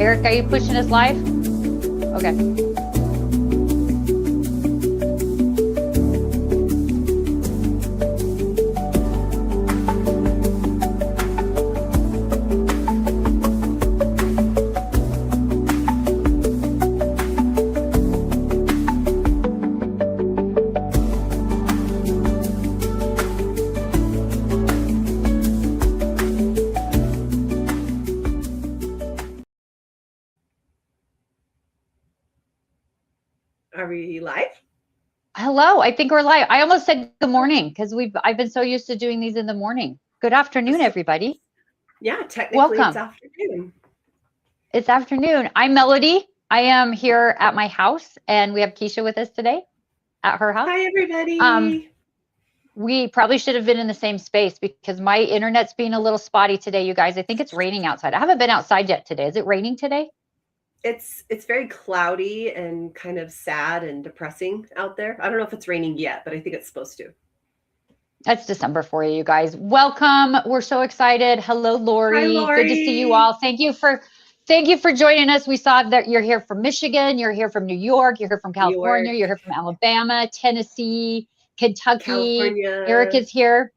Eric, are you pushing us live? Okay. Are we live? Hello, I think we're live. I almost said good morning because I've been so used to doing these in the morning. Good afternoon, everybody. Yeah, technically Welcome. It's afternoon. It's afternoon. I'm Melody. I am here at my house, and we have Keisha with us today at her house. Hi, everybody. We probably should have been in the same space because my internet's being a little spotty today, you guys. I think it's raining outside. I haven't been outside yet today. Is it raining today? It's very cloudy and kind of sad and depressing out there. I don't know if it's raining yet, but I think it's supposed to. That's December for you guys. Welcome. We're so excited. Hello, Lori. Hi, Lori. Good to see you all. Thank you for joining us. We saw that you're here from Michigan, you're here from New York, you're here from California, you're here from Alabama, Tennessee, Kentucky. California. Eric is here.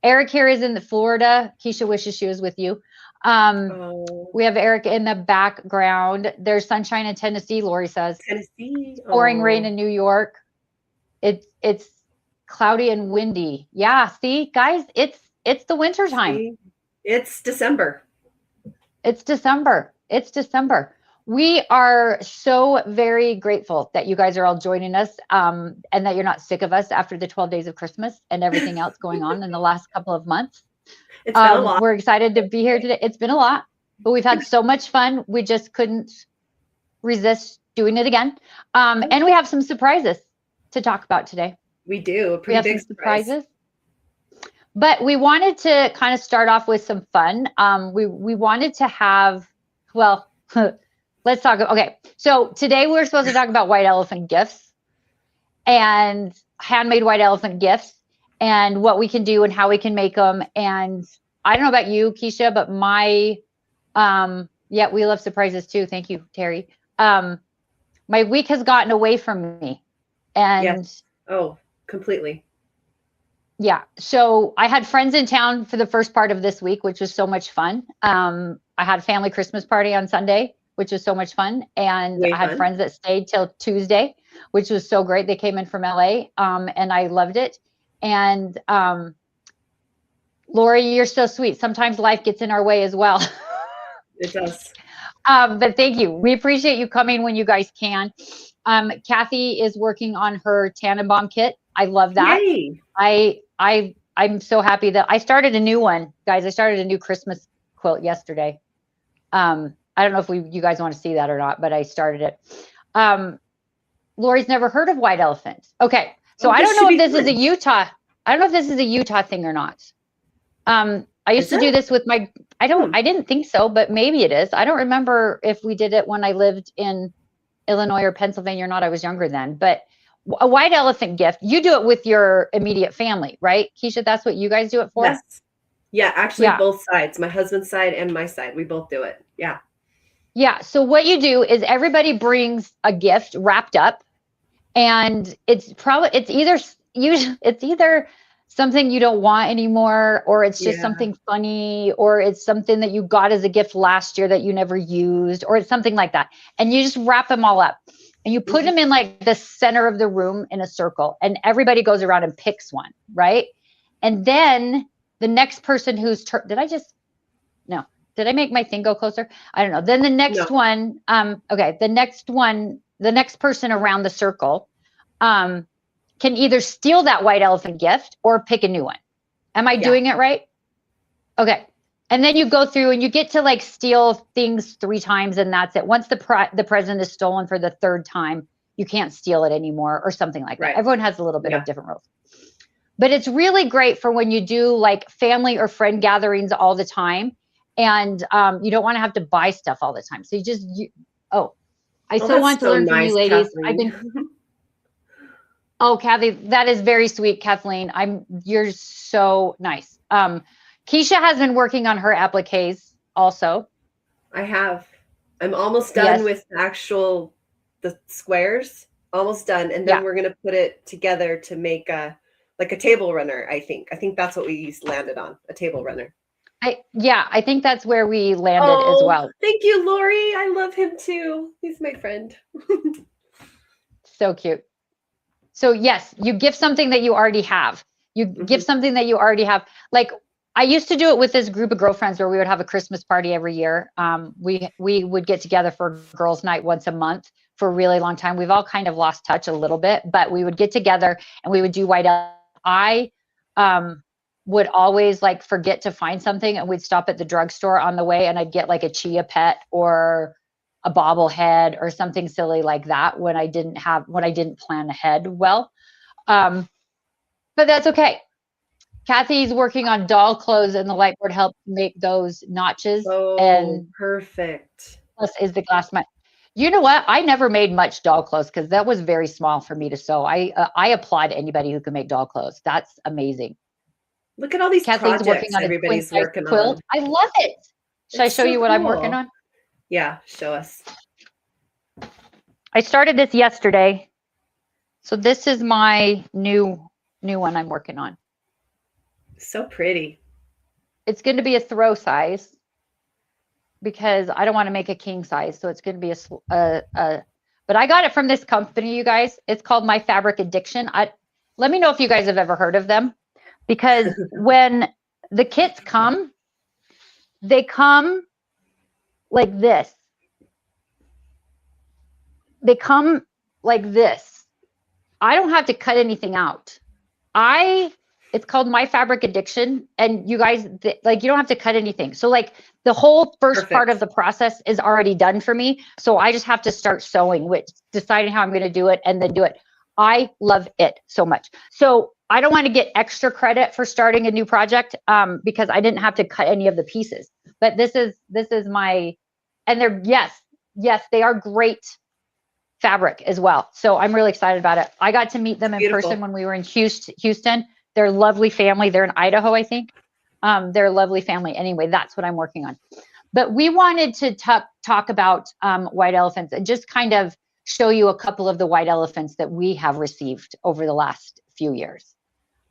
Eric here is in the Florida. Keisha wishes she was with you. We have Eric in the background. There's sunshine in Tennessee, Lori says. Tennessee. Pouring rain in New York. It's cloudy and windy. Yeah, see, guys, it's the winter time. See? It's December. It's December. It's December. We are so very grateful that you guys are all joining us, and that you're not sick of us after the 12 days of Christmas and everything else going on in the last couple of months. It's been a lot. We're excited to be here today. It's been a lot, but we've had so much fun. We just couldn't resist doing it again. And we have some surprises to talk about today. We do. A pretty big surprises. But we wanted to kind of start off with some fun. We wanted to have, well, let's talk. Okay. So today we're supposed to talk about white elephant gifts and handmade white elephant gifts and what we can do and how we can make them. And I don't know about you, Keisha, but we love surprises too. Thank you, Terry. My week has gotten away from me. And yes. Oh, completely. Yeah. So I had friends in town for the first part of this week, which was so much fun. I had a family Christmas party on Sunday, which was so much fun. And I had friends that stayed till Tuesday, which was so great. They came in from LA, and I loved it. And Lori, you're so sweet. Sometimes life gets in our way as well. It does. But thank you. We appreciate you coming when you guys can. Kathy is working on her Tannenbaum kit. I love that. Yay. I'm so happy that I started a new one, guys. I started a new Christmas quilt yesterday. I don't know if you guys want to see that or not, but I started it. Lori's never heard of white elephant. Okay. So I don't know if this is a Utah. I don't know if this is a Utah thing or not. I used to do this with I didn't think so, but maybe it is. I don't remember if we did it when I lived in Illinois or Pennsylvania or not. I was younger then, but a white elephant gift, you do it with your immediate family, right? Keisha, that's what you guys do it for? Yes. Yeah, actually both sides, my husband's side and my side, we both do it. Yeah. Yeah. So what you do is everybody brings a gift wrapped up, and it's either something you don't want anymore, or it's just something funny, or it's something that you got as a gift last year that you never used, or it's something like that. And you just wrap them all up. And you put them in like the center of the room in a circle, and everybody goes around and picks one, right? And then the next person who's did I make my thing go closer? I don't know. Then the next one, the next person around the circle can either steal that white elephant gift or pick a new one. Am I doing it right? Okay. And then you go through and you get to like steal things 3 times, and that's it. Once the present is stolen for the 3rd time, you can't steal it anymore, or something like that. Everyone has a little bit of different rules. But it's really great for when you do like family or friend gatherings all the time, and you don't want to have to buy stuff all the time. So I so want to learn from you ladies. Kathleen. Oh, Kathy, that is very sweet, Kathleen. You're so nice. Keisha has been working on her appliques also. I have. I'm almost done with the squares, almost done. And then we're going to put it together to make a table runner, I think. I think that's what we landed on, a table runner. I think that's where we landed as well. Thank you, Lori. I love him too. He's my friend. So cute. So yes, you give something that you already have. You give something that you already have. Like I used to do it with this group of girlfriends where we would have a Christmas party every year. We would get together for girls' night once a month for a really long time. We've all kind of lost touch a little bit, but we would get together and we would do white elephant. I would always like forget to find something, and we'd stop at the drugstore on the way and I'd get like a chia pet or a bobblehead or something silly like that when I didn't plan ahead well. But that's okay. Kathy's working on doll clothes and the light board helps make those notches. And perfect. Plus is the glass mat. You know what? I never made much doll clothes because that was very small for me to sew. I applaud anybody who can make doll clothes. That's amazing. Look at all these Kathy's working on everybody's working quilt. on. I love it. Should I show you what I'm working on? Yeah, show us. I started this yesterday. So this is my new one I'm working on. So pretty. It's going to be a throw size because I don't want to make a king size. So it's going to be but I got it from this company, you guys. It's called My Fabric Addiction. Let me know if you guys have ever heard of them, because when the kits come, they come like this. They come like this. I don't have to cut anything out. It's called My Fabric Addiction, and you guys, like, you don't have to cut anything. So like the whole first part of the process is already done for me. So I just have to start sewing, deciding how I'm going to do it and then do it. I love it so much. So I don't want to get extra credit for starting a new project because I didn't have to cut any of the pieces. But this is my, and they're, yes, they are great fabric as well. So I'm really excited about it. I got to meet them in person when we were in Houston. They're a lovely family. They're in Idaho, I think. They're a lovely family. Anyway, that's what I'm working on. But we wanted to talk about white elephants and just kind of show you a couple of the white elephants that we have received over the last few years.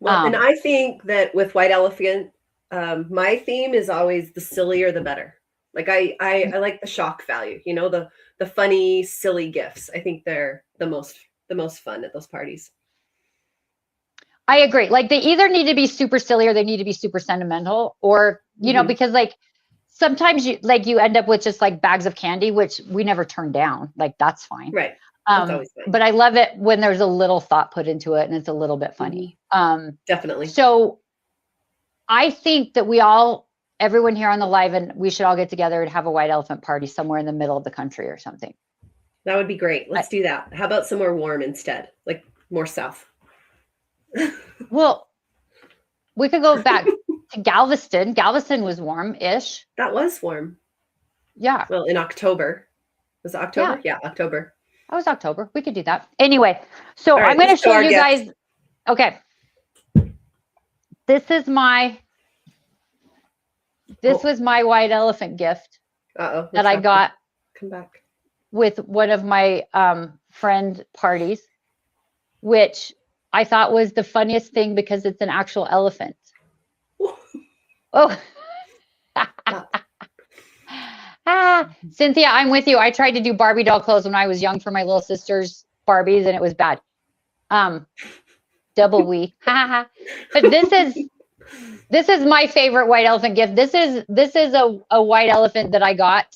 Well, and I think that with white elephant, my theme is always the sillier, the better. Like I like the shock value, you know, the funny, silly gifts. I think they're the most fun at those parties. I agree. Like they either need to be super silly or they need to be super sentimental, or, you know, because like sometimes you end up with just like bags of candy, which we never turn down. Like that's fine. Right. That's always fine. But I love it when there's a little thought put into it and it's a little bit funny. Definitely. So I think that everyone here on the live, and we should all get together and have a white elephant party somewhere in the middle of the country or something. That would be great. Let's do that. How about somewhere warm instead? Like more south. Well, we could go back to Galveston. Galveston was warm-ish. That was warm. Yeah. Well, in October. Was it October? Yeah, October. That was October. We could do that. Anyway, so I'm going to show you guys. Okay. This was my white elephant gift that I got with one of my friend parties, which I thought was the funniest thing because it's an actual elephant. Oh. Cynthia, I'm with you. I tried to do Barbie doll clothes when I was young for my little sister's Barbies, and it was bad. Double wee. But this is my favorite white elephant gift. This is a white elephant that I got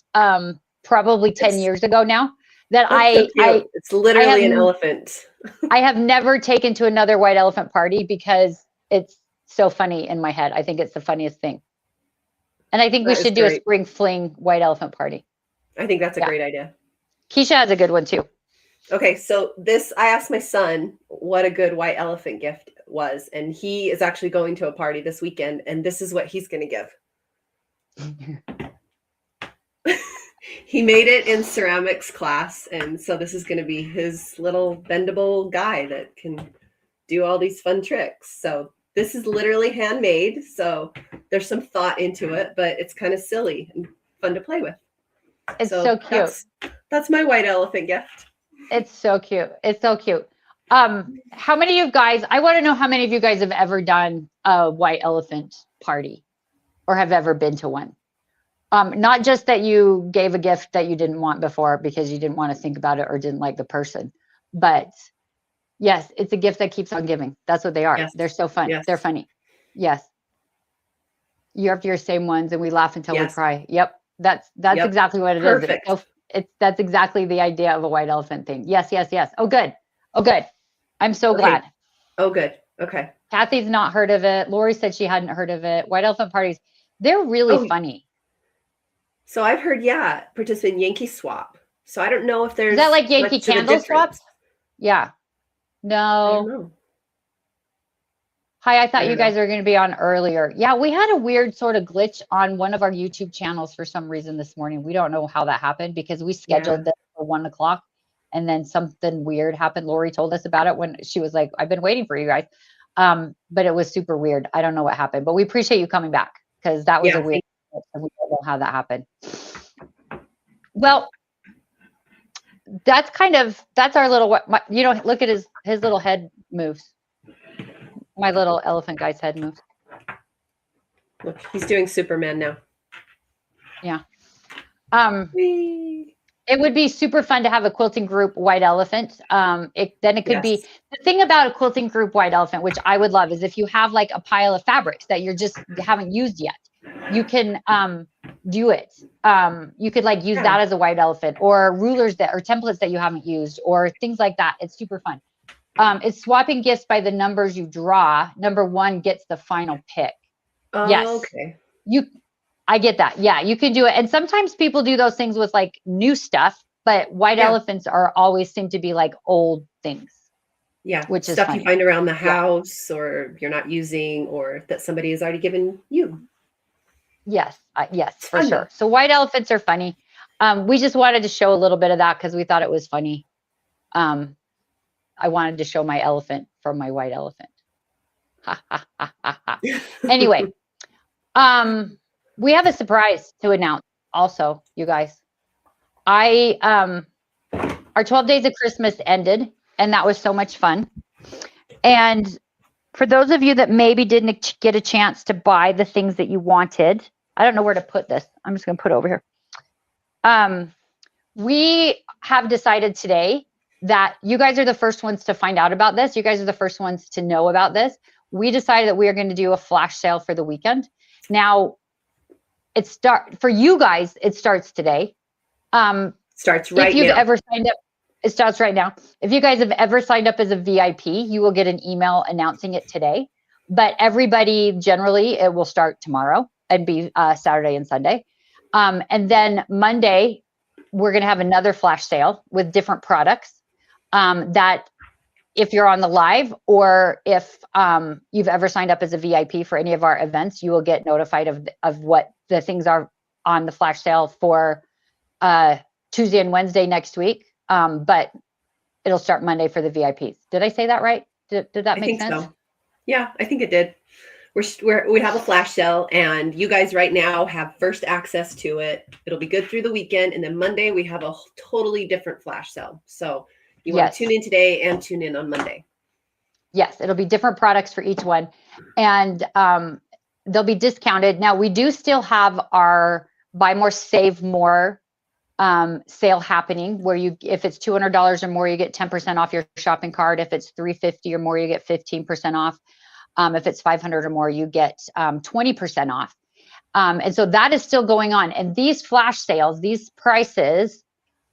probably 10 years ago now. It's literally an elephant. I have never taken to another white elephant party because it's so funny in my head. I think it's the funniest thing. And I think we should do a spring fling white elephant party. I think that's a great idea. Keisha has a good one too. Okay, so I asked my son what a good white elephant gift was, and he is actually going to a party this weekend, and this is what he's going to give. He made it in ceramics class, and so this is going to be his little bendable guy that can do all these fun tricks. So this is literally handmade, so there's some thought into it, but it's kind of silly and fun to play with. It's so cute. That's my white elephant gift. It's so cute. It's so cute. How many of you guys, I want to know how many of you guys have ever done a white elephant party or have ever been to one? Not just that you gave a gift that you didn't want before because you didn't want to think about it or didn't like the person, but yes, it's a gift that keeps on giving. That's what they are. Yes. They're so fun. Yes. They're funny. Yes. You're up to your same ones and we laugh until we cry. Yep. That's exactly what it is. That's exactly the idea of a white elephant thing. Yes, yes, yes. Oh, good. Oh, good. I'm so glad. Oh, good. Okay. Kathy's not heard of it. Lori said she hadn't heard of it. White elephant parties. They're really funny. So I've heard, participate in Yankee Swap. So I don't know if there's. Is that like Yankee Candle Swap? Yeah. No. I don't know. Hi, I thought you guys were going to be on earlier. Yeah, we had a weird sort of glitch on one of our YouTube channels for some reason this morning. We don't know how that happened because we scheduled this for 1 o'clock and then something weird happened. Lori told us about it when she was like, I've been waiting for you guys. But it was super weird. I don't know what happened, but we appreciate you coming back because that was a weird glitch and we don't know how that happened. Well, that's our little, look at his little head moves. My little elephant guy's head moves. Look, he's doing Superman now. Yeah. It would be super fun to have a quilting group white elephant. It could be the thing about a quilting group white elephant, which I would love, is if you have like a pile of fabrics that you haven't used yet, you can do it. You could like use that as a white elephant, or rulers or templates that you haven't used, or things like that. It's super fun. It's swapping gifts by the numbers you draw. Number one gets the final pick. Oh, yes. Okay. I get that. Yeah, you can do it. And sometimes people do those things with like new stuff, but white elephants are always seem to be like old things. Yeah. Which is stuff funny. You find around the house or you're not using or that somebody has already given you. Yes. Yes, for sure. So white elephants are funny. We just wanted to show a little bit of that because we thought it was funny. I wanted to show my elephant from my white elephant. Anyway, we have a surprise to announce also, you guys. Our 12 days of Christmas ended, and that was so much fun. And for those of you that maybe didn't get a chance to buy the things that you wanted, I don't know where to put this. I'm just going to put it over here. We have decided today that you guys are the first ones to find out about this. You guys are the first ones to know about this. We decided that we are going to do a flash sale for the weekend. Now, for you guys, it starts today. Starts right now. If you've ever signed up, it starts right now. If you guys have ever signed up as a VIP, you will get an email announcing it today. But everybody, generally, it will start tomorrow and be Saturday and Sunday. And then Monday, we're going to have another flash sale with different products that if you're on the live or if you've ever signed up as a VIP for any of our events, you will get notified of what the things are on the flash sale for Tuesday and Wednesday next week. But it'll start Monday for the VIPs. Did I say that right? Did that make sense? So. Yeah, I think it did. We have a flash sale and you guys right now have first access to it. It'll be good through the weekend. And then Monday we have a totally different flash sale. So you want to tune in today and tune in on Monday. Yes, it'll be different products for each one. And they'll be discounted. Now we do still have our buy more, save more sale happening where if it's $200 or more, you get 10% off your shopping cart. If it's $350 or more, you get 15% off. If it's 500 or more, you get 20% off. And so that is still going on. And these flash sales, these prices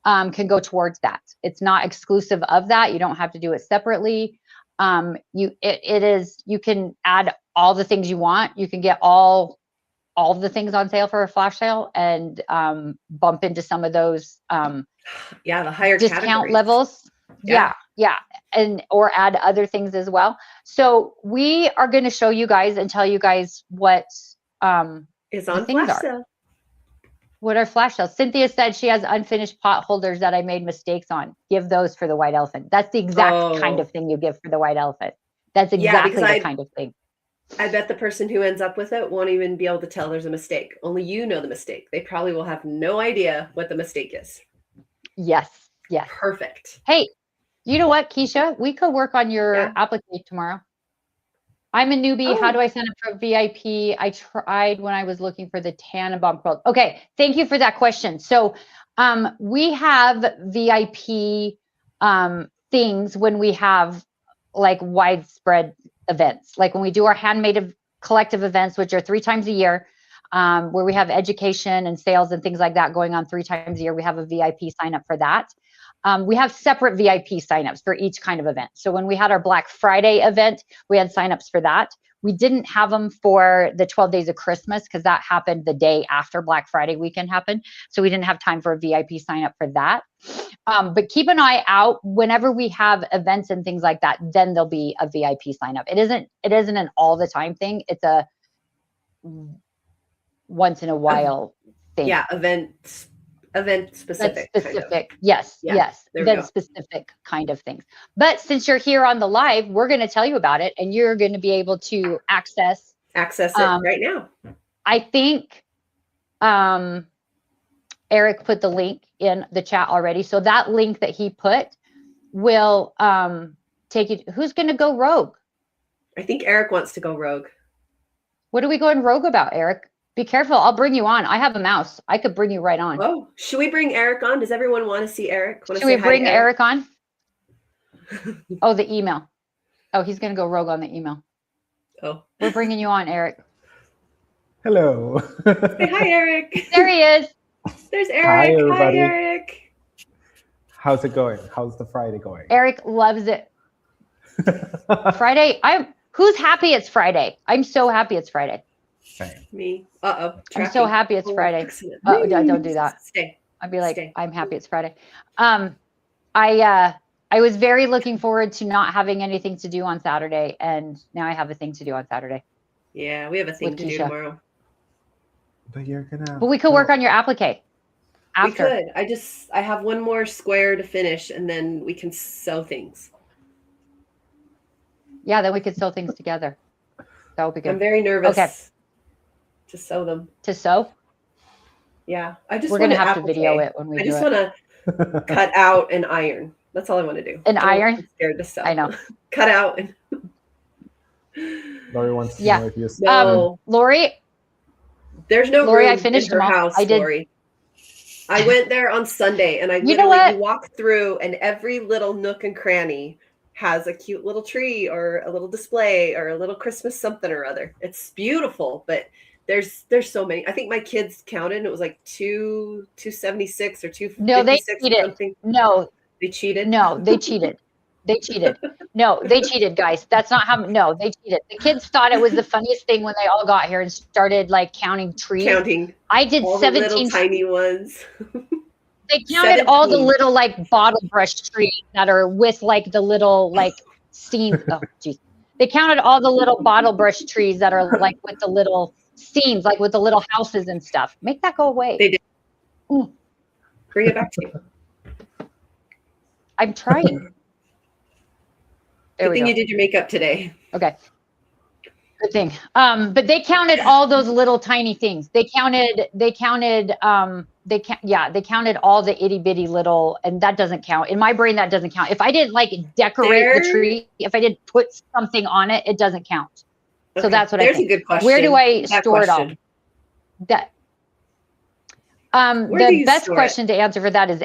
can go towards that. It's not exclusive of that. You don't have to do it separately. You can add all the things you want. You can get all the things on sale for a flash sale and bump into some of those the higher discount categories. Levels. Yeah. And or add other things as well. So we are going to show you guys and tell you guys what is on flash sale. What are flash sales? Cynthia said she has unfinished pot holders that I made mistakes on. Give those for the white elephant. That's the exact kind of thing you give for the white elephant. That's exactly the kind of thing. I bet the person who ends up with it won't even be able to tell there's a mistake. Only you know the mistake. They probably will have no idea what the mistake is. Yes. Yes. Perfect. Hey, you know what, Keisha? We could work on your application tomorrow. I'm a newbie. How do I sign up for VIP? I tried when I was looking for the Tannenbaum quilt. Okay, thank you for that question. So we have VIP things when we have like widespread events, like when we do our handmade collective events, which are 3 times a year, where we have education and sales and things like that going on 3 times a year. We have a VIP sign up for that. We have separate VIP signups for each kind of event. So when we had our Black Friday event, we had signups for that. We didn't have them for the 12 days of Christmas because that happened the day after Black Friday weekend happened. So we didn't have time for a VIP sign up for that. But keep an eye out whenever we have events and things like that, then there'll be a VIP sign up. It isn't an all the time thing. It's a once in a while thing. Yeah, event specific. That's specific. Kind of. Yes. Event specific kind of things. But since you're here on the live, we're going to tell you about it, and you're going to be able to access it right now. I think Eric put the link in the chat already. So that link that he put will take you. Who's going to go rogue? I think Eric wants to go rogue. What are we going rogue about, Eric? Be careful. I'll bring you on. I have a mouse. I could bring you right on. Oh, should we bring Eric on? Does everyone want to see Eric? Should we bring Eric on? Oh, the email. Oh, he's going to go rogue on the email. Oh. We're bringing you on, Eric. Hello. Say hi, Eric. There he is. There's Eric. Hi, everybody. Hi, Eric. How's it going? How's the Friday going? Eric loves it. Friday. Who's happy it's Friday? I'm so happy it's Friday. Same. Me. I'm so happy it's Friday. Oh, don't do that. Stay. I'd be like, I'm happy it's Friday. I was very looking forward to not having anything to do on Saturday, and now I have a thing to do on Saturday. Yeah, we have a thing to do tomorrow. But you're gonna. But we could work on your applique. After. We could. I have one more square to finish, and then we can sew things. Yeah, then we could sew things together. That would be good. I'm very nervous. Okay. To sew them. To sew? Yeah. We're going to have to video it when we do it. I just want to cut out and iron. That's all I want to do. Iron? I'm scared to sew. I know. Cut out. And Lori wants to know if you Lori? There's no Lori, room I finished in her house, I did. Lori. I went there on Sunday, and I literally walked through, and every little nook and cranny has a cute little tree or a little display or a little Christmas something or other. It's beautiful, but there's so many. I think my kids counted, and it was like 276 or 256 no, they cheated. or something. No. They cheated? No, they cheated. They cheated. No, they cheated, guys. That's not how. No, they cheated. The kids thought it was the funniest thing when they all got here and started like counting trees. I did all 17 the little tiny ones. They counted all the little like bottle brush trees that are with like the little like steam. Oh, geez. They counted all the little bottle brush trees that are like with the little steams, like with the little houses and stuff. Make that go away. They did. Bring it back to you. I'm trying. Good thing you did your makeup today. Okay. Good thing. But they counted all those little tiny things. They counted all the itty bitty little, and that doesn't count. In my brain, that doesn't count. If I didn't like decorate the tree, if I didn't put something on it, it doesn't count. Okay. So that's what I think. There's a good question. Where do I store it all? The best question to answer for that is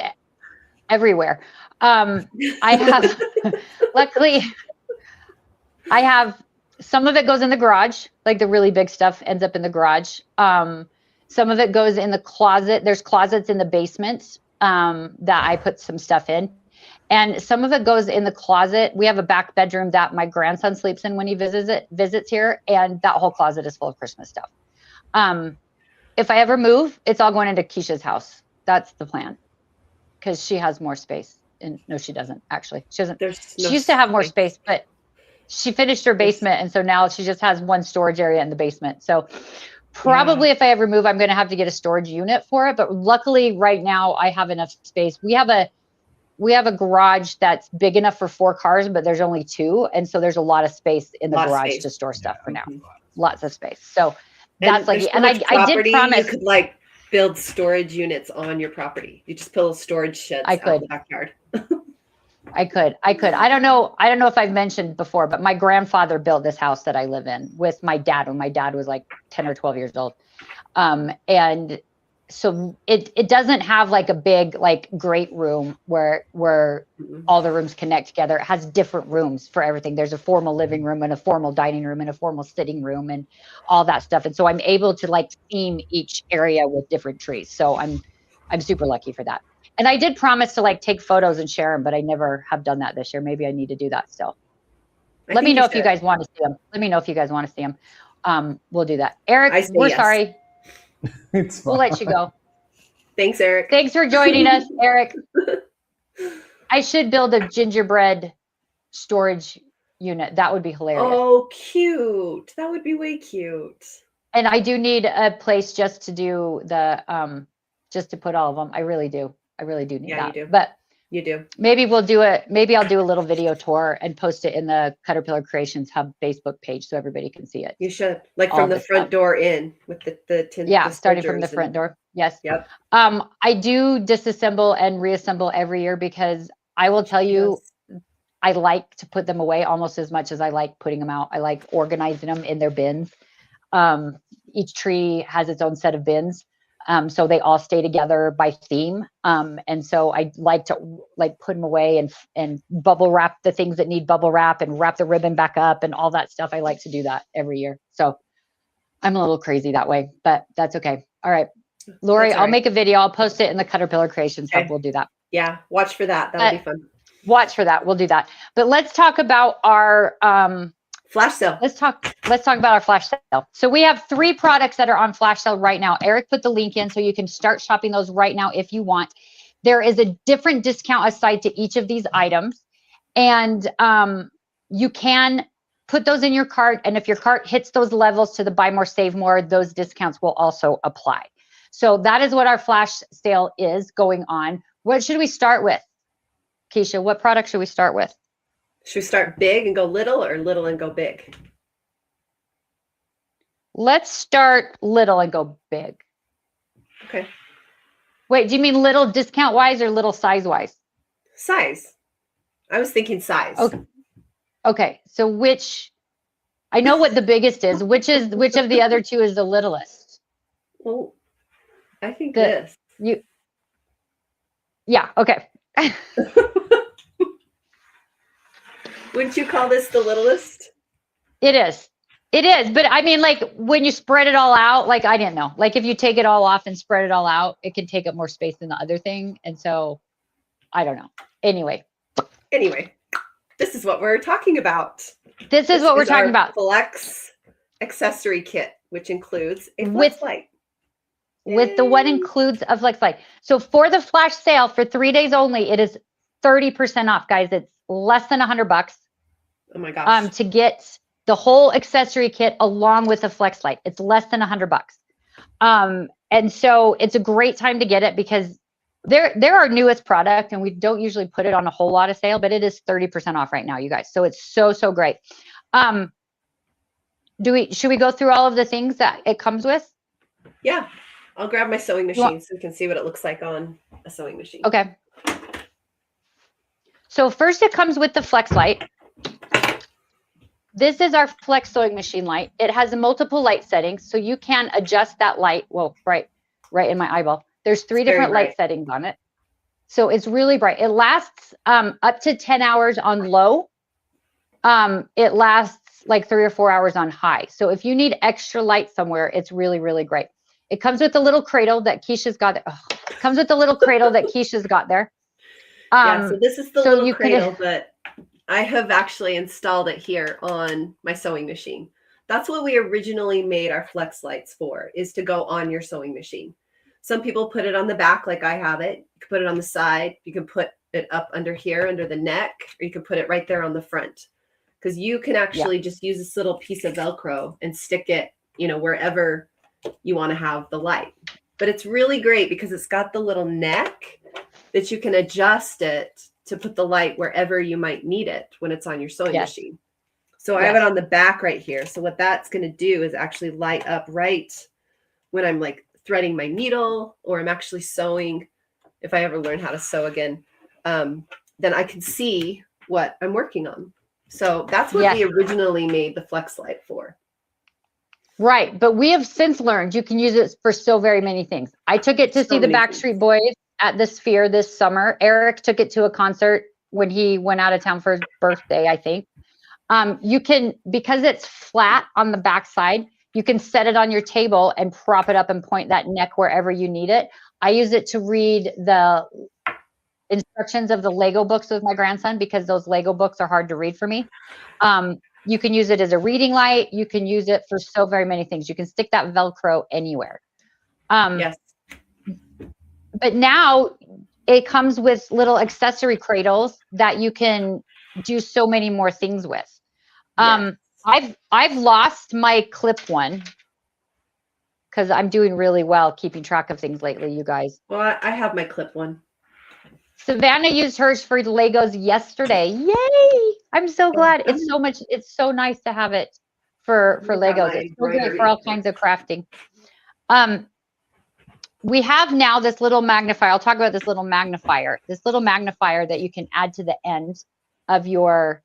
everywhere. Luckily, I have some of it goes in the garage, like the really big stuff ends up in the garage. Some of it goes in the closet. There's closets in the basement that I put some stuff in. And some of it goes in the closet. We have a back bedroom that my grandson sleeps in when he visits here. And that whole closet is full of Christmas stuff. If I ever move, it's all going into Keisha's house. That's the plan. Because she has more space. And no, she doesn't actually. She doesn't. She used to have more space, but she finished her basement, and so now she just has one storage area in the basement. So probably if I ever move, I'm going to have to get a storage unit for it. But luckily, right now I have enough space. We have we have a garage that's big enough for 4 cars, but there's only 2. And so there's a lot of space in the garage to store stuff for now. Lots of space. So that's like, and I did promise. You could like build storage units on your property. You just build storage sheds out in the backyard. I could. I don't know if I've mentioned before, but my grandfather built this house that I live in with my dad when my dad was like 10 or 12 years old. And so it doesn't have like a big, like great room where all the rooms connect together. It has different rooms for everything. There's a formal living room and a formal dining room and a formal sitting room and all that stuff. And so I'm able to like theme each area with different trees. So I'm super lucky for that. And I did promise to like take photos and share them, but I never have done that this year. Maybe I need to do that still. Let me know if you guys want to see them. Let me know if you guys want to see them. We'll do that. Eric, we're sorry. We'll let you go. Thanks, Eric. Thanks for joining us, Eric. I should build a gingerbread storage unit. That would be hilarious. Oh, cute. That would be way cute. And I do need a place just to do the, just to put all of them. I really do. I really do need that. You do. But you do. Maybe we'll do it. Maybe I'll do a little video tour and post it in the Cutterpillar Creations Hub Facebook page so everybody can see it. You should, like from the front door in with the tin. Yeah, starting from the front door. Yes. Yep. I do disassemble and reassemble every year because I will tell you, I like to put them away almost as much as I like putting them out. I like organizing them in their bins. Each tree has its own set of bins. So they all stay together by theme. And so I like to like put them away and bubble wrap the things that need bubble wrap and wrap the ribbon back up and all that stuff. I like to do that every year. So I'm a little crazy that way, but that's okay. All right, Lori, I'll make a video. I'll post it in the Caterpillar Creations Hub. We'll do that. Yeah. Watch for that. That'll be fun. Watch for that. We'll do that. But let's talk about our, flash sale. Let's talk about our flash sale. So we have 3 products that are on flash sale right now. Eric put the link in so you can start shopping those right now if you want. There is a different discount assigned to each of these items. And you can put those in your cart. And if your cart hits those levels to the buy more, save more, those discounts will also apply. So that is what our flash sale is going on. What should we start with? Keisha, what product should we start with? Should we start big and go little or little and go big? Let's start little and go big. Okay. Wait, do you mean little discount wise or little size wise? Size. I was thinking size. Okay. Okay. So I know what the biggest is. Which of the other 2 is the littlest? Well, I think this. Yeah. Okay. Wouldn't you call this the littlest? It is. It is. But I mean, like when you spread it all out, like I didn't know, like if you take it all off and spread it all out, it can take up more space than the other thing. And so I don't know. Anyway, this is what we're talking about. This is what we're talking about. Flex accessory kit, which includes a flex light. With the one includes a flex light. So for the flash sale for 3 days only, it is 30% off, guys. It's less than $100. Oh my gosh. To get the whole accessory kit along with the flex light. It's less than $100. And so it's a great time to get it because they're our newest product and we don't usually put it on a whole lot of sale, but it is 30% off right now, you guys. So it's so great. Should we go through all of the things that it comes with? Yeah. I'll grab my sewing machine so we can see what it looks like on a sewing machine. Okay. So first it comes with the flex light. This is our flex sewing machine light. It has multiple light settings, so you can adjust that light. Well, right in my eyeball. There's 3 different light settings on it. So it's really bright. It lasts up to 10 hours on low. It lasts like 3 or 4 hours on high. So if you need extra light somewhere, it's really, really great. It comes with a little cradle that Keisha's got. It comes with a little cradle that Keisha's got there. Yeah, so this is the little cradle, but I have actually installed it here on my sewing machine. That's what we originally made our flex lights for, is to go on your sewing machine. Some people put it on the back like I have it. You can put it on the side. You can put it up under here, under the neck, or you can put it right there on the front. Because you can actually just use this little piece of Velcro and stick it, wherever you want to have the light. But it's really great because it's got the little neck that you can adjust it to put the light wherever you might need it when it's on your sewing machine. So I have it on the back right here. So what that's going to do is actually light up right when I'm like threading my needle, or I'm actually sewing. If I ever learn how to sew again, then I can see what I'm working on. So that's what we originally made the flex light for. Right. But we have since learned you can use it for so very many things. I took it to see the Backstreet Boys at the Sphere this summer. Eric took it to a concert when he went out of town for his birthday, I think. You can, because it's flat on the back side, you can set it on your table and prop it up and point that neck wherever you need it. I use it to read the instructions of the Lego books with my grandson, because those Lego books are hard to read for me. You can use it as a reading light. You can use it for so very many things. You can stick that Velcro anywhere. Yes. But now it comes with little accessory cradles that you can do so many more things with. I've lost my clip one because I'm doing really well keeping track of things lately, you guys. Well, I have my clip one. Savannah used hers for Legos yesterday. Yay! I'm so glad. It's so much. It's so nice to have it for Legos. It's so great for all kinds of crafting. We have now this little magnifier. I'll talk about this little magnifier. This little magnifier that you can add to the end of your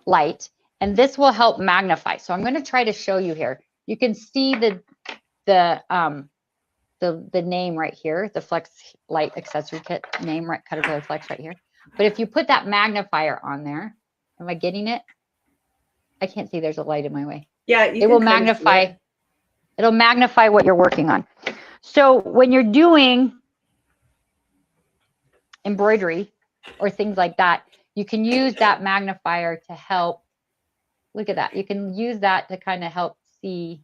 light, and this will help magnify. So I'm going to try to show you here. You can see the name right here, the Flex Light Accessory Kit name, right? Cutterpillar Flex right here. But if you put that magnifier on there, am I getting it? I can't see. There's a light in my way. Yeah, it will magnify. It'll magnify what you're working on. So when you're doing embroidery or things like that, you can use that magnifier to help. Look at that. You can use that to kind of help see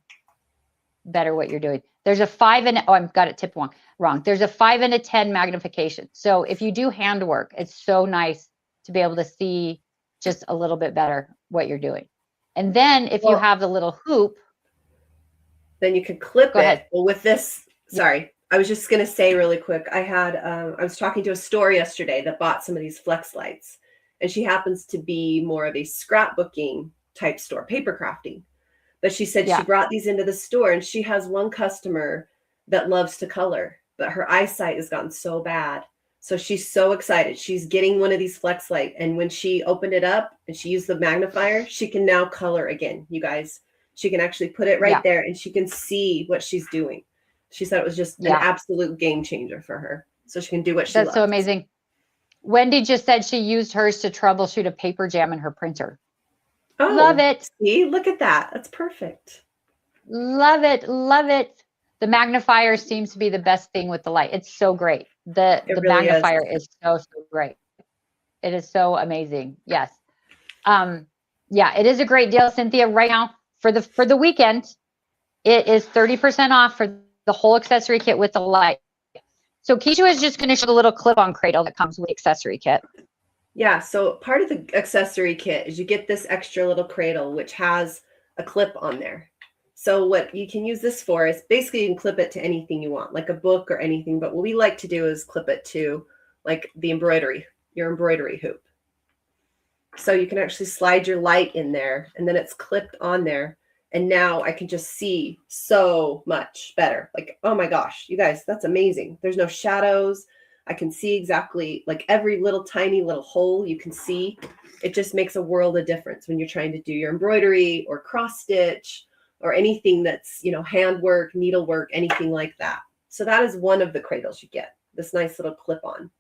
better what you're doing. There's a 5 and I've got it tipped wrong. There's a 5 and a 10 magnification. So if you do handwork, it's so nice to be able to see just a little bit better what you're doing. And then if you have the little hoop, then you can clip it. Well, with this, sorry, I was just going to say really quick. I was talking to a store yesterday that bought some of these flex lights, and she happens to be more of a scrapbooking type store, paper crafting. But she said she brought these into the store, and she has one customer that loves to color, but her eyesight has gotten so bad. So she's so excited. She's getting one of these flex light. And when she opened it up and she used the magnifier, she can now color again, you guys. She can actually put it right there and she can see what she's doing. She said it was just an absolute game changer for her. So she can do what she loves. That's so amazing. Wendy just said she used hers to troubleshoot a paper jam in her printer. Oh, love it. See, look at that. That's perfect. Love it. Love it. The magnifier seems to be the best thing with the light. It's so great. The really magnifier is so great. It is so amazing. Yes. Yeah, it is a great deal, Cynthia. Right now for the weekend, it is 30% off for the whole accessory kit with the light. So Keisha is just going to show the little clip-on cradle that comes with the accessory kit. Yeah, so part of the accessory kit is you get this extra little cradle, which has a clip on there. So what you can use this for is basically you can clip it to anything you want, like a book or anything. But what we like to do is clip it to like the embroidery, your embroidery hoop. So you can actually slide your light in there and then it's clipped on there. And now I can just see so much better. Like, oh my gosh, you guys, that's amazing. There's no shadows. I can see exactly like every little tiny little hole you can see. It just makes a world of difference when you're trying to do your embroidery or cross stitch or anything that's, you know, handwork, needlework, anything like that. So that is one of the cradles you get, this nice little clip on.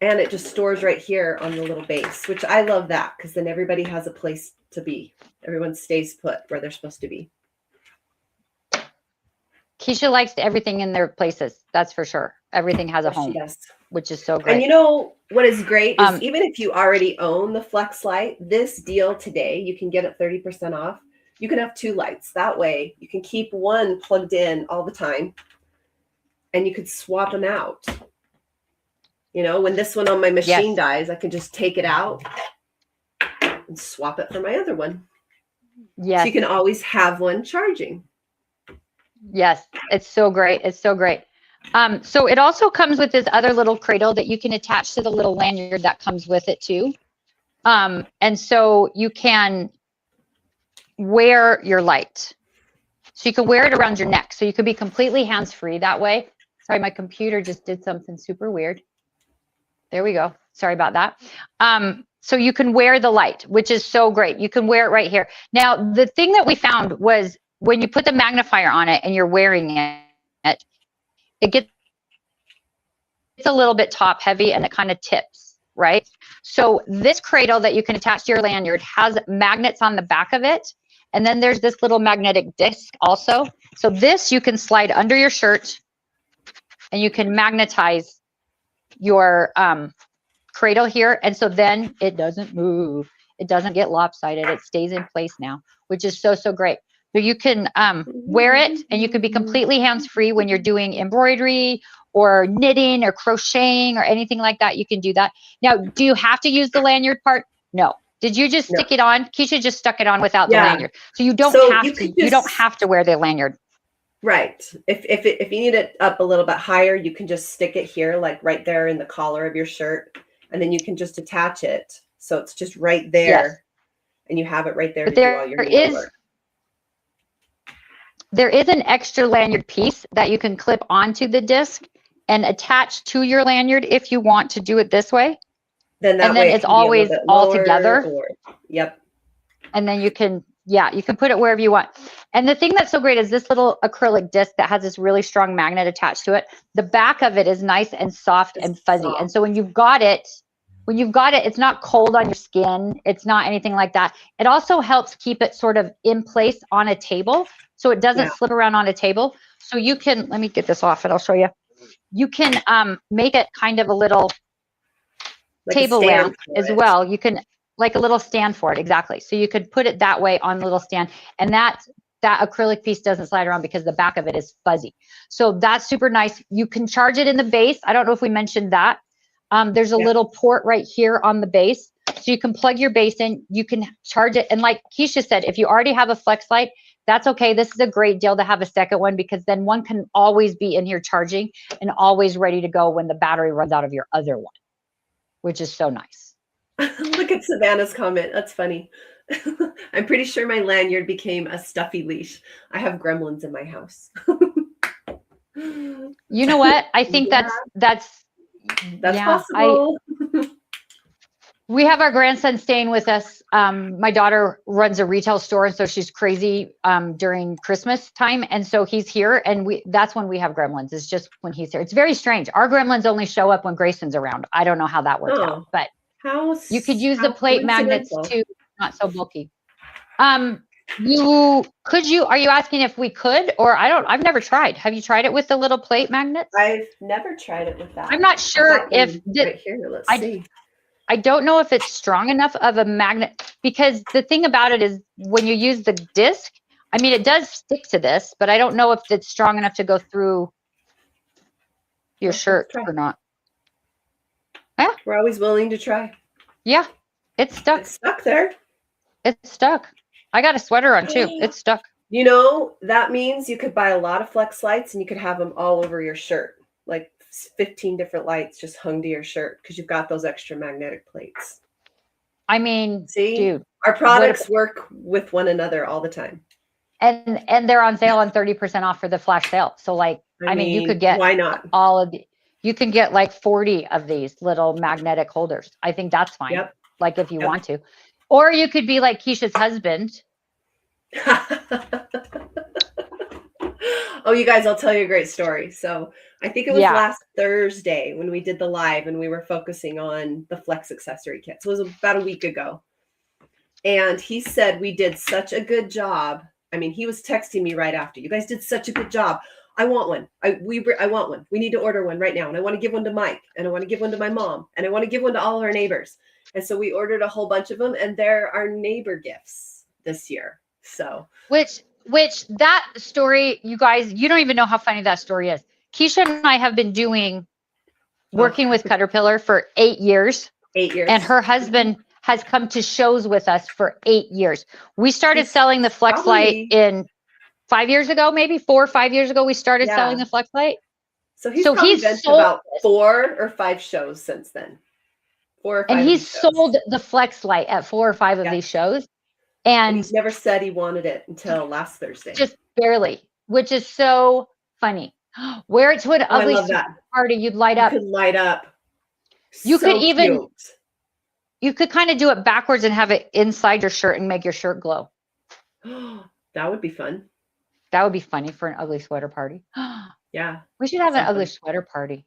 And it just stores right here on the little base, which I love that because then everybody has a place to be. Everyone stays put where they're supposed to be. Keisha likes everything in their places. That's for sure. Everything has a home, which is so great. And you know what is great is even if you already own the Flex Light, this deal today, you can get it 30% off. You can have 2 lights. That way you can keep one plugged in all the time and you could swap them out. You know, when this one on my machine dies, I can just take it out and swap it for my other one. Yes. So you can always have one charging. Yes, it's so great. It's so great. So it also comes with this other little cradle that you can attach to the little lanyard that comes with it too. And so you can wear your light. So you can wear it around your neck. So you could be completely hands-free that way. Sorry, my computer just did something super weird. There we go. Sorry about that. So you can wear the light, which is so great. You can wear it right here. Now, the thing that we found was when you put the magnifier on it and you're wearing it, it gets a little bit top heavy and it kind of tips, right? So this cradle that you can attach to your lanyard has magnets on the back of it. And then there's this little magnetic disc also. So this you can slide under your shirt and you can magnetize your cradle here. And so then it doesn't move. It doesn't get lopsided. It stays in place now, which is so, so great. So you can wear it and you can be completely hands-free when you're doing embroidery or knitting or crocheting or anything like that. You can do that. Now, do you have to use the lanyard part? No. Did you just stick it on? Keisha just stuck it on without the lanyard. So you don't you don't have to wear the lanyard. Right. If you need it up a little bit higher, you can just stick it here, like right there in the collar of your shirt. And then you can just attach it. So it's just right there. Yes. And you have it right there to do all your work. There is an extra lanyard piece that you can clip onto the disc and attach to your lanyard if you want to do it this way. Then it's always all together. Yep. And then you can put it wherever you want. And the thing that's so great is this little acrylic disc that has this really strong magnet attached to it. The back of it is nice and soft and fuzzy. And so when you've got it, it's not cold on your skin. It's not anything like that. It also helps keep it sort of in place on a table so it doesn't slip around on a table. So you can, let me get this off and I'll show you. You can make it kind of a little table lamp as well. You can, like a little stand for it, exactly. So you could put it that way on the little stand, and that acrylic piece doesn't slide around because the back of it is fuzzy. So that's super nice. You can charge it in the base. I don't know if we mentioned that. There's a little port right here on the base. So you can plug your base in, you can charge it. And like Keisha said, if you already have a flex light, that's okay. This is a great deal to have a second one because then one can always be in here charging and always ready to go when the battery runs out of your other one, which is so nice. Look at Savannah's comment. That's funny. I'm pretty sure my lanyard became a stuffy leash. I have gremlins in my house. You know what? I think that's possible. We have our grandson staying with us. My daughter runs a retail store, and so she's crazy during Christmas time. And so he's here, and that's when we have gremlins. It's just when he's here. It's very strange. Our gremlins only show up when Grayson's around. I don't know how that works out, but you could use the plate magnets too. Not so bulky. Are you asking if we could, or I've never tried. Have you tried it with the little plate magnets? I've never tried it with that. I'm not sure if right here. Let's see. I don't know if it's strong enough of a magnet, because the thing about it is when you use the disc, I mean, it does stick to this, but I don't know if it's strong enough to go through your shirt or not. Yeah. We're always willing to try. Yeah. It's stuck. It's stuck there. It's stuck. I got a sweater on too. It's stuck. You know, that means you could buy a lot of flex lights and you could have them all over your shirt. Like 15 different lights just hung to your shirt because you've got those extra magnetic plates. I mean, see, dude, our products work with one another all the time. And they're on sale on 30% off for the flash sale. So like, I mean, you could get why not all of you can get like 40 of these little magnetic holders. I think that's fine. Yep. Like if you want to, or you could be like Keisha's husband. Oh, you guys, I'll tell you a great story. So I think it was last Thursday when we did the live and we were focusing on the flex accessory kits. It was about a week ago. And he said, we did such a good job. I mean, he was texting me right after. You guys did such a good job. I want one. I want one. We need to order one right now. And I want to give one to Mike. And I want to give one to my mom. And I want to give one to all our neighbors. And so we ordered a whole bunch of them. And they're our neighbor gifts this year. So Which that story, you guys, you don't even know how funny that story is. Keisha and I have been working with Cutterpillar for 8 years. 8 years. And her husband has come to shows with us for 8 years. We started selling the Flex Light in 5 years ago, maybe 4 or 5 years ago, we started selling the Flex Light. So he's So probably he's been to sold about this. 4 or 5 shows since then. 4 or 5 And of he's these shows. sold the Flex Light at 4 or 5 of Yeah. these shows. And And he's never said he wanted it until last Thursday. just barely, which is so funny. Wear it to an I ugly love that. party, you'd light You up. could light up. You So could even, cute. you could kind of do it backwards and have it inside your shirt and make your shirt glow. That would be fun. That would be funny for an ugly sweater party. Yeah. We should have an ugly Something. sweater party.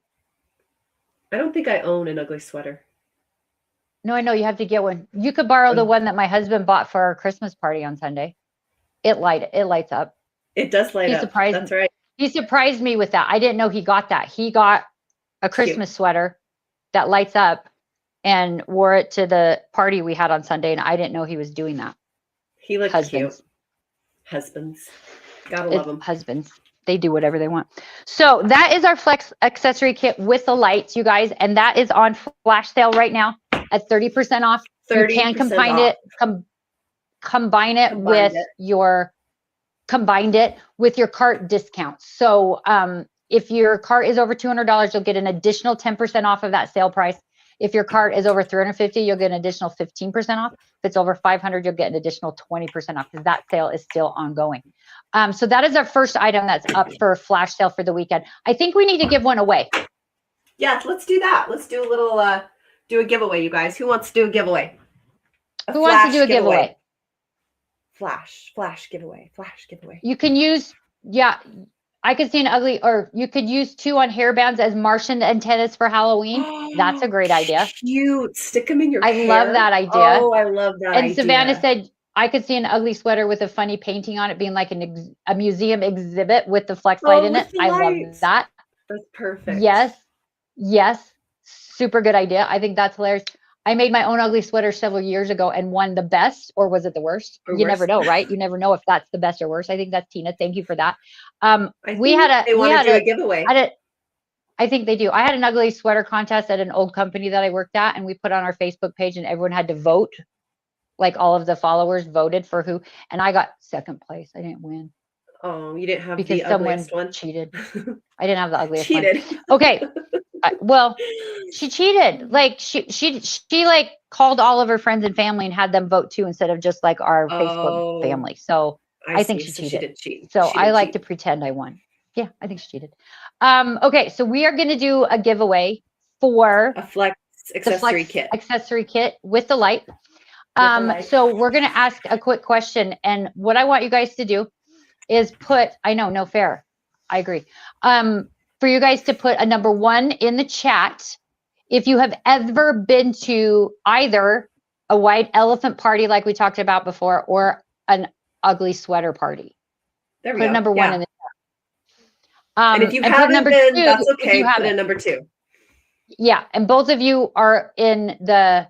I don't think I own an ugly sweater. No, I know you have to get one. You could borrow the one that my husband bought for our Christmas party on Sunday. It lights up. It does light up. Surprised That's right. He surprised me with that. I didn't know he got that. He got a Christmas sweater that lights up and wore it to the party we had on Sunday, and I didn't know he was doing that. He looked Husbands. cute. Husbands. Gotta love them. Husbands. They do whatever they want. So that is our Flex accessory kit with the lights, you guys, and that is on flash sale right now at 30% off. 30% You can combine off. combined it with your cart discount. So if your cart is over $200, you'll get an additional 10% off of that sale price. If your cart is over $350, you'll get an additional 15% off. If it's over $500, you'll get an additional 20% off because that sale is still ongoing. So that is our first item that's up for flash sale for the weekend. I think we need to give one away. Yeah, let's do that. Let's do a little, do a giveaway, you guys. Who wants to do a giveaway? Who wants to do a giveaway? Flash giveaway. You can use, I could see an ugly, or you could use 2 on hairbands as Martian antennas for Halloween. That's a great idea. Cute. Stick them in your hair. I love that idea. Oh, I love that idea. And Savannah said, I could see an ugly sweater with a funny painting on it being like a museum exhibit with the flex light in it. I love that. That's perfect. Yes. Super good idea. I think that's hilarious. I made my own ugly sweater several years ago and won the best, or was it the worst? You never know, right? You never know if that's the best or worst. I think that's Tina. Thank you for that. They want to do a giveaway. I think they do. I had an ugly sweater contest at an old company that I worked at, and we put on our Facebook page, and everyone had to vote. Like all of the followers voted for who, and I got second place. I didn't win. Oh, you didn't have because the ugliest one? Cheated. I didn't have the ugliest cheated. one. Okay. Well, she cheated. Like she like called all of her friends and family and had them vote too instead of just like our Facebook family. So I think she cheated. She did cheat. So I like to pretend I won. Yeah, I think she cheated. Okay, so we are going to do a giveaway for a Flex accessory kit. Accessory kit with the light. So we're going to ask a quick question, and what I want you guys to do is put, I know, no fair. I agree. For you guys to put a number 1 in the chat if you have ever been to either a white elephant party like we talked about before or an ugly sweater party. There we go. Put number 1 in the chat. And if you haven't been, that's okay. Put a number 2. Yeah, and both of you are in the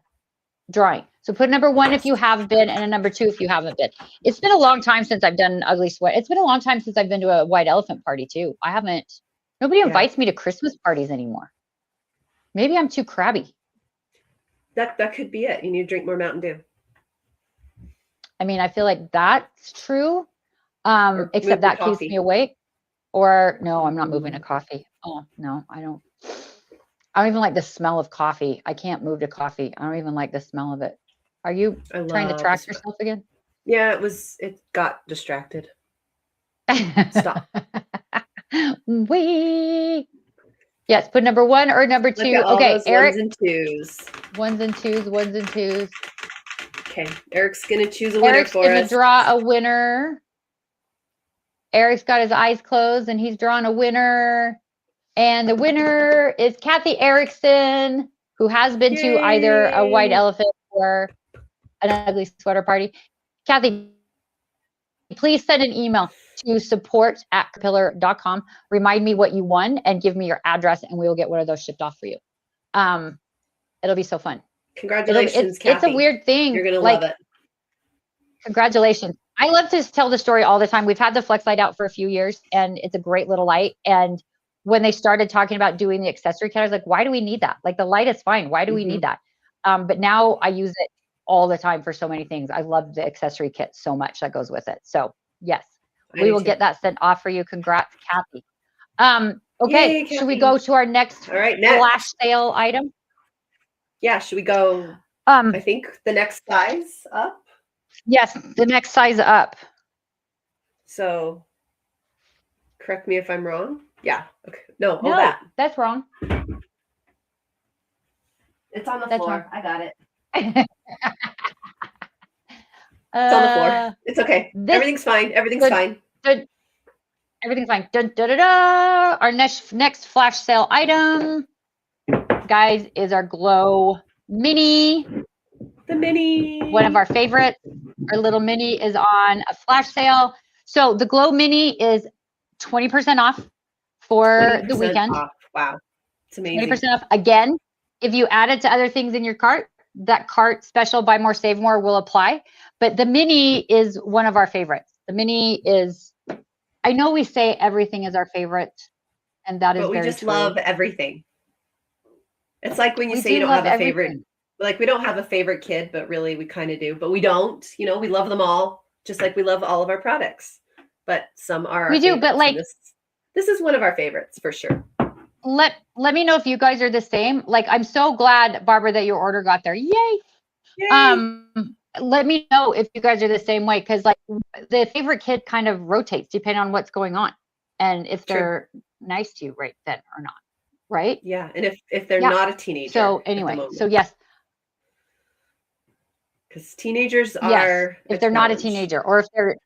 drawing. So put number 1 if you have been and a number 2 if you haven't been. It's been a long time since I've done an ugly sweater. It's been a long time since I've been to a white elephant party too. Nobody invites me to Christmas parties anymore. Maybe I'm too crabby. That could be it. You need to drink more Mountain Dew. I mean, I feel like that's true. Except that keeps me awake. Or no, I'm not moving to coffee. Oh no, I don't even like the smell of coffee. I can't move to coffee. I don't even like the smell of it. Are you trying to track yourself again? Yeah, it got distracted. Stop. Yes, put number 1 or number 2. Okay, Eric. 1s and 2s. 1s and 2s. Okay, Eric's gonna choose a winner for us. Eric's gonna draw a winner. Eric's got his eyes closed and he's drawn a winner. And the winner is Kathy Erickson, who has been to either a white elephant or an ugly sweater party. Kathy, please send an email to support@cutterpillar.com. Remind me what you won and give me your address, and we will get one of those shipped off for you. It'll be so fun. Congratulations, Kathy. It's a weird thing. You're gonna love it. Congratulations. I love to tell the story all the time. We've had the Flex light out for a few years, and it's a great little light. And when they started talking about doing the accessory kit, I was like, why do we need that? Like, the light is fine. Why do we need that? But now I use it all the time for so many things. I love the accessory kit so much that goes with it. So yes, we will get that sent off for you. Congrats, Kathy. Okay, Yay, should we Kathy. go to our next All right, next. flash sale item? Yeah, should we go, Um, I think, the next size up? yes, the next size up. So, correct me if I'm wrong. Yeah, okay. No, No, that. that's wrong. It's on the That's floor. wrong. I got it. It's on the floor. It's okay. Everything's fine. Everything's fine. Everything's fine. Dun, dun, dun, dun. Our next flash sale item, guys, is our Glow Mini. The mini. One of our favorites. Our little mini is on a flash sale. So the Glow Mini is 20% off for the 20% weekend. off. Wow. It's amazing. 20% off. Again, if you add it to other things in your cart, that cart special buy more, save more will apply. But the mini is one of our favorites. The mini is, I know we say everything is our favorite, and that is but we very just true. love everything. It's like when you We say you do don't have love a favorite, everything. like we don't have a favorite kid, but really we kind of do, but we don't, you know, we love them all, just like we love all of our products, but some are our We do, favorites, but like, and this is one of our favorites for sure. let me know if you guys are the same. Like, I'm so glad, Barbara, that your order got there. Yay! Yay. Let me know if you guys are the same way, because like the favorite kid kind of rotates depending on what's going on and if they're nice to you right then or not, right? Yeah, and if they're not a teenager. So anyway, so yes, because teenagers are if they're not a teenager, or if they're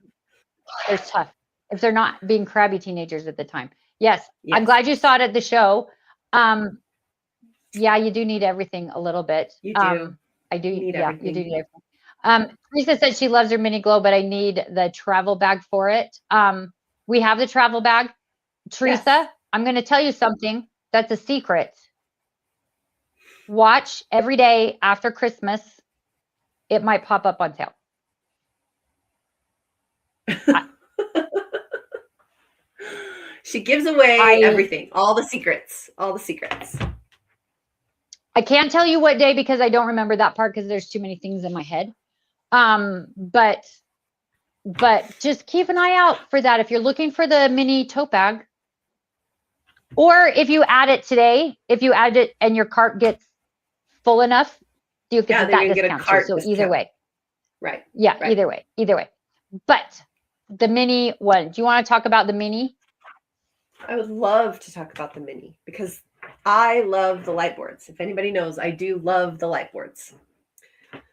tough, if they're not being crabby teenagers at the time. Yes, I'm glad you saw it at the show. Yeah, you do need everything a little bit. You do. I do. You need yeah, everything. you do need everything. Teresa said she loves her mini glow, but I need the travel bag for it. We have the travel bag. Teresa, I'm going to tell you something that's a secret. Watch every day after Christmas. It might pop up on sale. She gives away everything, all the secrets, I can't tell you what day because I don't remember that part because there's too many things in my head. But just keep an eye out for that. If you're looking for the mini tote bag, or if you add it today, if you add it and your cart gets full enough, you get that discount too. So either way. Right. Yeah, right. Either way. But the mini one, do you want to talk about the mini? I would love to talk about the mini because I love the light boards. If anybody knows, I do love the light boards.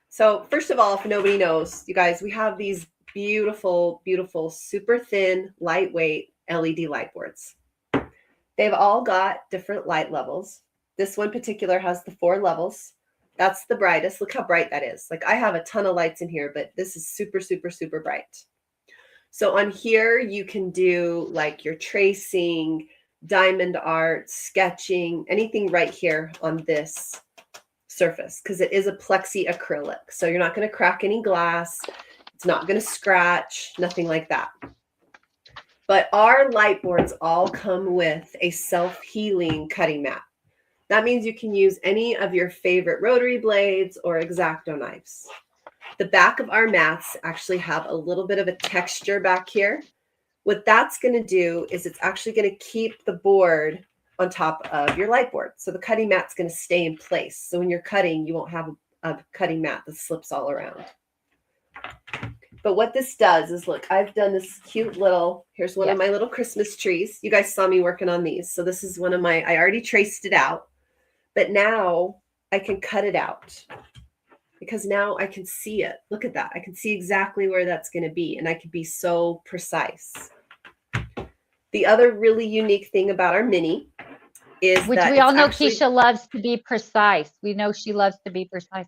So first of all, if nobody knows, you guys, we have these beautiful, beautiful, super thin, lightweight LED light boards. They've all got different light levels. This one particular has the 4 levels. That's the brightest. Look how bright that is. Like I have a ton of lights in here, but this is super, super, super bright. So on here, you can do like your tracing, diamond art, sketching, anything right here on this surface, because it is a plexi acrylic. So you're not going to crack any glass. It's not going to scratch, nothing like that. But our light boards all come with a self-healing cutting mat. That means you can use any of your favorite rotary blades or X-Acto knives. The back of our mats actually have a little bit of a texture back here. What that's going to do is it's actually going to keep the board on top of your light board. So the cutting mat's going to stay in place. So when you're cutting, you won't have a cutting mat that slips all around. But what this does is, look, I've done this cute little, here's one of my little Christmas trees. You guys saw me working on these. So this is one of my, I already traced it out, but now I can cut it out because now I can see it. Look at that. I can see exactly where that's going to be, and I can be so precise. The other really unique thing about our mini is which we all know Keisha loves to be precise. We know she loves to be precise.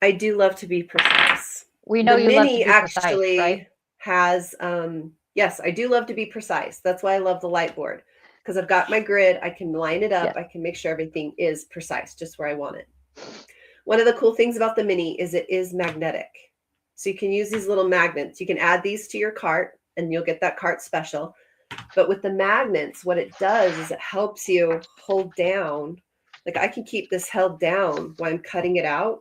I do love to be precise. We know you love to be precise, actually right? Has, yes, I do love to be precise. That's why I love the light board, because I've got my grid. I can line it up. I can make sure everything is precise, just where I want it. One of the cool things about the mini is it is magnetic. So you can use these little magnets. You can add these to your cart and you'll get that cart special. But with the magnets, what it does is it helps you hold down. Like I can keep this held down while I'm cutting it out.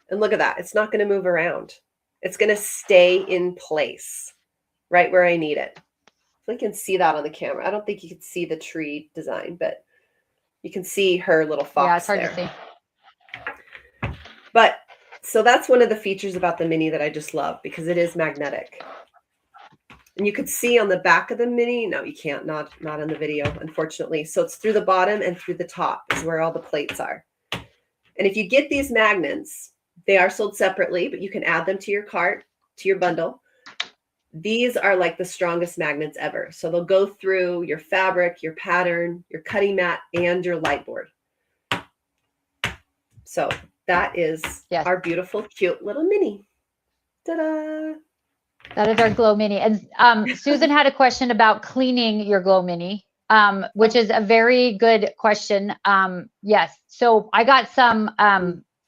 And look at that. It's not going to move around. It's going to stay in place right where I need it. I can see that on the camera. I don't think you can see the tree design, but you can see her little fox. Yeah, it's hard there. to see. But so that's one of the features about the Mini that I just love, because it is magnetic. And you could see on the back of the Mini, no, you can't, not in the video, unfortunately. So it's through the bottom and through the top is where all the plates are. And if you get these magnets, they are sold separately, but you can add them to your cart, to your bundle. These are like the strongest magnets ever. So they'll go through your fabric, your pattern, your cutting mat, and your light board. So that is our beautiful, cute little Mini. Ta-da! That is our Glow Mini. And Susan had a question about cleaning your Glow Mini, which is a very good question. Yes. So I got some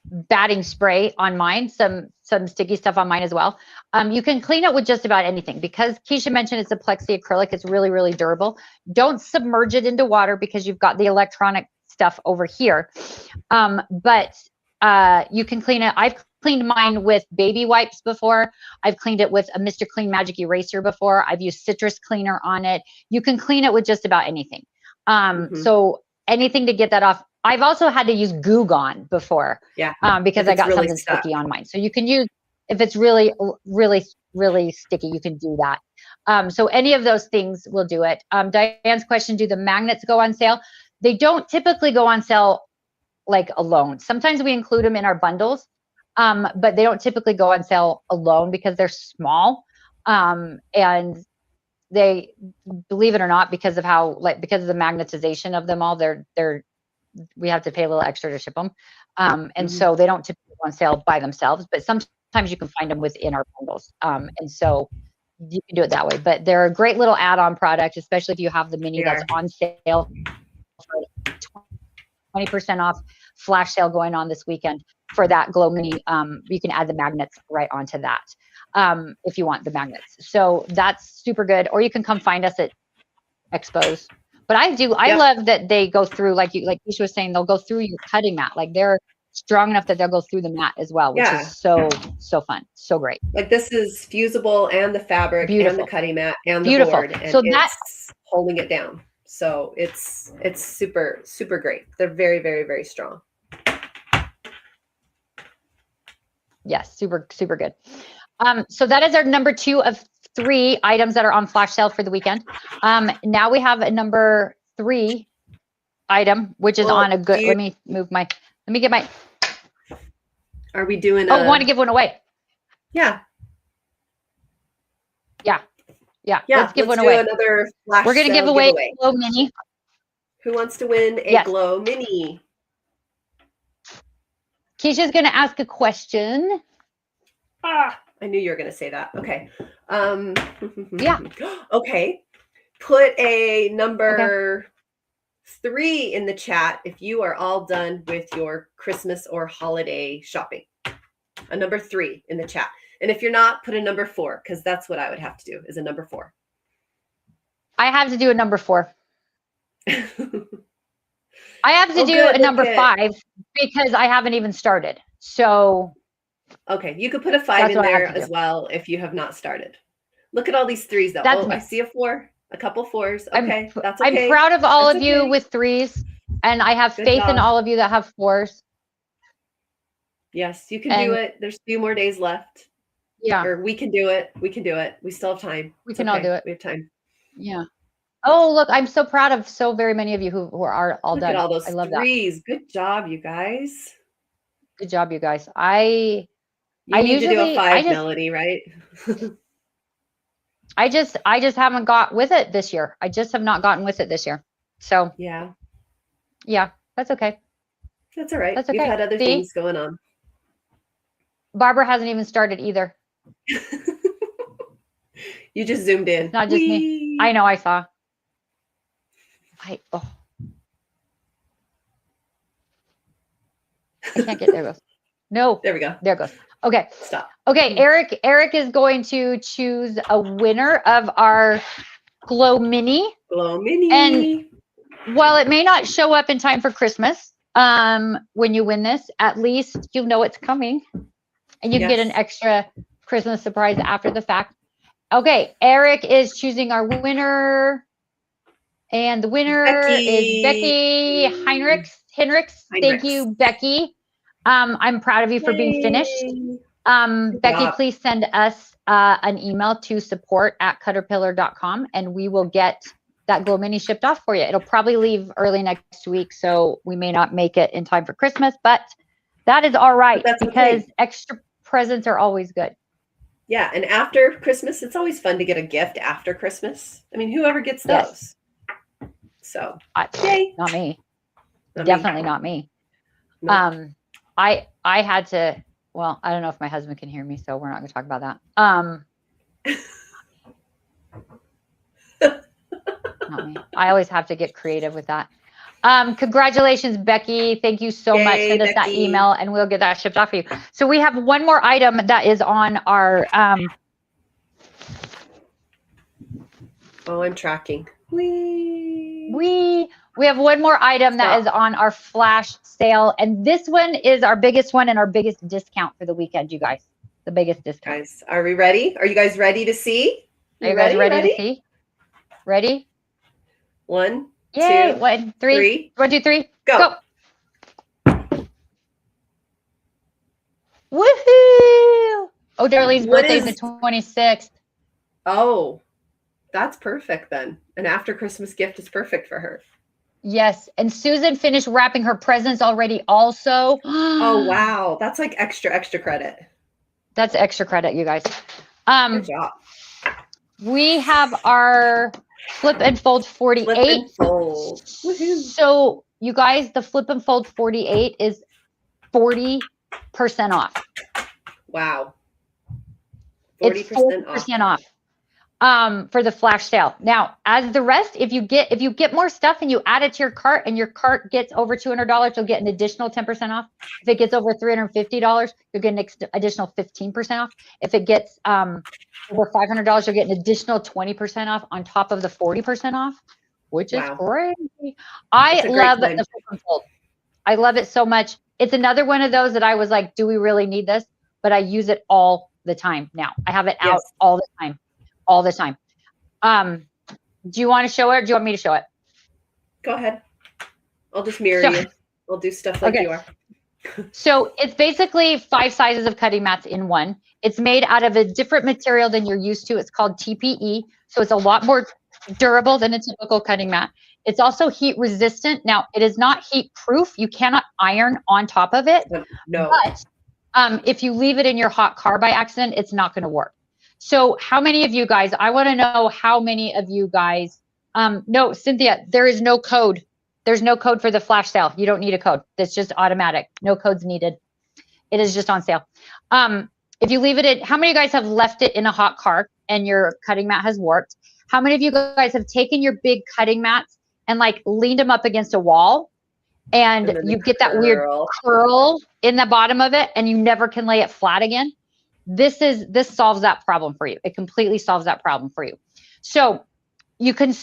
batting spray on mine, some sticky stuff on mine as well. You can clean it with just about anything, because Keisha mentioned it's a plexi acrylic. It's really, really durable. Don't submerge it into water because you've got the electronic stuff over here. But you can clean it. I've cleaned mine with baby wipes before. I've cleaned it with a Mr. Clean Magic Eraser before. I've used citrus cleaner on it. You can clean it with just about anything. So anything to get that off. I've also had to use Goo Gone before. Yeah. Because I got really something sticky on mine. So you can use, if it's really, really, really sticky, you can do that. So any of those things will do it. Diane's question, do the magnets go on sale? They don't typically go on sale like alone. Sometimes we include them in our bundles, but they don't typically go on sale alone because they're small. And they, believe it or not, because of how, because of the magnetization of them all, we have to pay a little extra to ship them. And so they don't typically go on sale by themselves, but sometimes you can find them within our bundles. And so you can do it that way, but they're a great little add-on product, especially if you have the Mini that's on sale for 20% off flash sale going on this weekend for that Glow Mini. You can add the magnets right onto that if you want the magnets. So that's super good. Or you can come find us at expos. But I love that they go through, like Keisha was saying, they'll go through your cutting mat. Like they're strong enough that they'll go through the mat as well, which is so fun. So great. Like this is fusible, and the fabric and the cutting mat and the board. And so it's holding it down. So it's super, super great. They're very, very, very strong. Yes, super, super good. So that is our number 2 of 3 items that are on flash sale for the weekend. Now we have a number 3 item, which is on a good, let me get my. Are we doing I want to give one away. Yeah. Let's give one away. Another flash We're going to give away a Glow Mini. Who wants to win a Glow Mini? Keisha's going to ask a question. I knew you were going to say that. Okay. Yeah. Okay. Put a number 3 in the chat if you are all done with your Christmas or holiday shopping. A number 3 in the chat. And if you're not, put a number 4, because that's what I would have to do, is a number 4. I have to do a number 4. I have to do a number 5 because I haven't even started. So. Okay, you could put a 5 in there as well if you have not started. Look at all these 3s though. I see a 4, a couple 4s. Okay, that's okay. I'm proud of all of you with 3s, and I have faith in all of you that have 4s. Yes, you can do it. There's a few more days left. Yeah. Or we can do it. We can do it. We still have time. We can all do it. We have time. Yeah. Oh, look, I'm so proud of so very many of you who are all done. Look at all those I love 3s. That. Good job, you guys. Good job, you guys. You need to do a 5, Melody, right? I just haven't got with it this year. I just have not gotten with it this year. So yeah, that's okay. That's all right. That's okay. We've had other things going on. Barbara hasn't even started either. You just zoomed in. Not just me. I know. I saw. I can't get there. It goes. No. There we go. There it goes. Okay. Stop. Okay. Eric is going to choose a winner of our Glow Mini. Glow Mini. And while it may not show up in time for Christmas, when you win this, at least you know it's coming, and you can get an extra Christmas surprise after the fact. Okay, Eric is choosing our winner. And the winner is Becky Heinrichs. Thank you, Becky. I'm proud of you for being finished. Becky, please send us an email to support@cutterpillar.com and we will get that Glow Mini shipped off for you. It'll probably leave early next week, so we may not make it in time for Christmas, but that is all right because extra presents are always good. Yeah, and after Christmas, it's always fun to get a gift after Christmas. I mean, whoever gets those. Yes. So, yay. Not me. Definitely not me. No. I had to, well, I don't know if my husband can hear me, so we're not going to talk about that. Not me. I always have to get creative with that. Congratulations, Becky. Thank you so much. Send us that email and we'll get that shipped off for you. So we have one more item that is on our oh, I'm tracking. We have one more item that is on our flash sale, and this one is our biggest one and our biggest discount for the weekend, you guys. The biggest discount. Guys, are we ready? Are you guys ready to see? Are you guys ready to see? Ready? 1, Yay. 2, 1, 3. 1, 2, 3. Go. Woohoo! Oh, Darlene's birthday is the 26th. Oh, that's perfect then. An after Christmas gift is perfect for her. Yes. And Susan finished wrapping her presents already also. Oh, wow. That's like extra credit. That's extra credit, you guys. Good job. We have our Flip and Fold 48. Flip and fold. Woohoo. So you guys, the Flip and Fold 48 is 40% off. Wow. 40% off. For the flash sale. Now, as the rest, if you get more stuff and you add it to your cart and your cart gets over $200, you'll get an additional 10% off. If it gets over $350, you'll get an additional 15% off. If it gets over $500, you'll get an additional 20% off on top of the 40% off, which is crazy. I love the Flip and Fold. I love it so much. It's another one of those that I was like, do we really need this? But I use it all the time now. I have it out all the time. All the time. Do you want to show it or do you want me to show it? Go ahead. I'll just mirror you. I'll do stuff like you are. So it's basically 5 sizes of cutting mats in one. It's made out of a different material than you're used to. It's called TPE. So it's a lot more durable than a typical cutting mat. It's also heat resistant. Now, it is not heat proof. You cannot iron on top of it. No. But if you leave it in your hot car by accident, it's not going to work. So how many of you guys, I want to know how many of you guys, no, Cynthia, there is no code. There's no code for the flash sale. You don't need a code. That's just automatic. No codes needed. It is just on sale. If you leave it in, how many of you guys have left it in a hot car and your cutting mat has warped? How many of you guys have taken your big cutting mats and like leaned them up against a wall and you get that weird curl in the bottom of it and you never can lay it flat again? This solves that problem for you. It completely solves that problem for you. So you can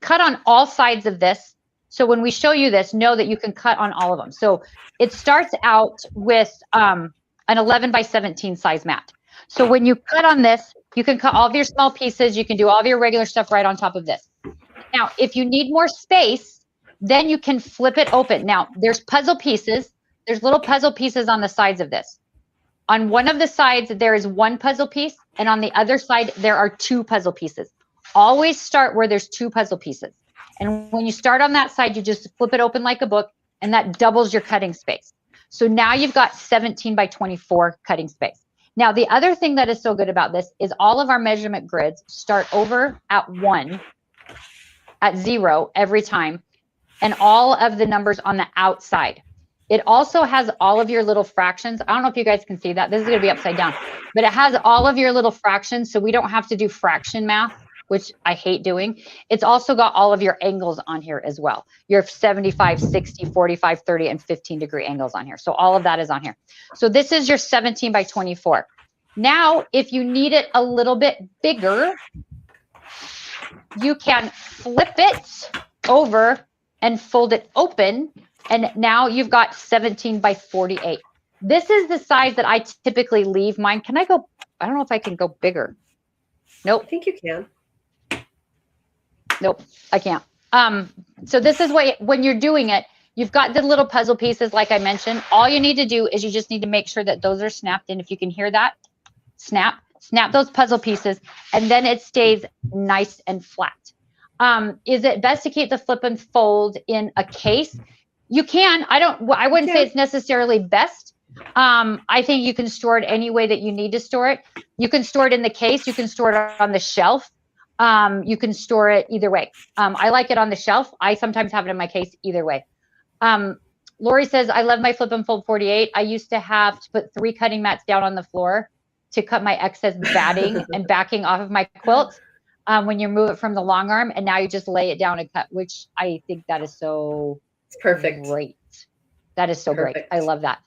cut on all sides of this. So when we show you this, know that you can cut on all of them. So it starts out with an 11 by 17 size mat. So when you cut on this, you can cut all of your small pieces. You can do all of your regular stuff right on top of this. Now, if you need more space, then you can flip it open. Now, there's puzzle pieces. There's little puzzle pieces on the sides of this. On one of the sides, there is one puzzle piece, and on the other side, there are 2 puzzle pieces. Always start where there's 2 puzzle pieces. And when you start on that side, you just flip it open like a book, and that doubles your cutting space. So now you've got 17 by 24 cutting space. Now, the other thing that is so good about this is all of our measurement grids start over at 1, at 0 every time, and all of the numbers on the outside. It also has all of your little fractions. I don't know if you guys can see that. This is going to be upside down, but it has all of your little fractions. So we don't have to do fraction math, which I hate doing. It's also got all of your angles on here as well. Your 75, 60, 45, 30, and 15-degree angles on here. So all of that is on here. So this is your 17 by 24. Now, if you need it a little bit bigger, you can flip it over and fold it open. And now you've got 17 by 48. This is the size that I typically leave mine. Can I go? I don't know if I can go bigger. Nope. I think you can. Nope, I can't. So this is what, when you're doing it, you've got the little puzzle pieces, like I mentioned. All you need to do is you just need to make sure that those are snapped in. If you can hear that, snap those puzzle pieces, and then it stays nice and flat. Is it best to keep the flip and fold in a case? You can. I wouldn't say it's necessarily best. I think you can store it any way that you need to store it. You can store it in the case. You can store it on the shelf. You can store it either way. I like it on the shelf. I sometimes have it in my case either way. Lori says, I love my flip and fold 48. I used to have to put 3 cutting mats down on the floor to cut my excess batting and backing off of my quilt when you move it from the long arm. And now you just lay it down and cut, which I think that is so perfect. Great. That is so Perfect. great. I love that.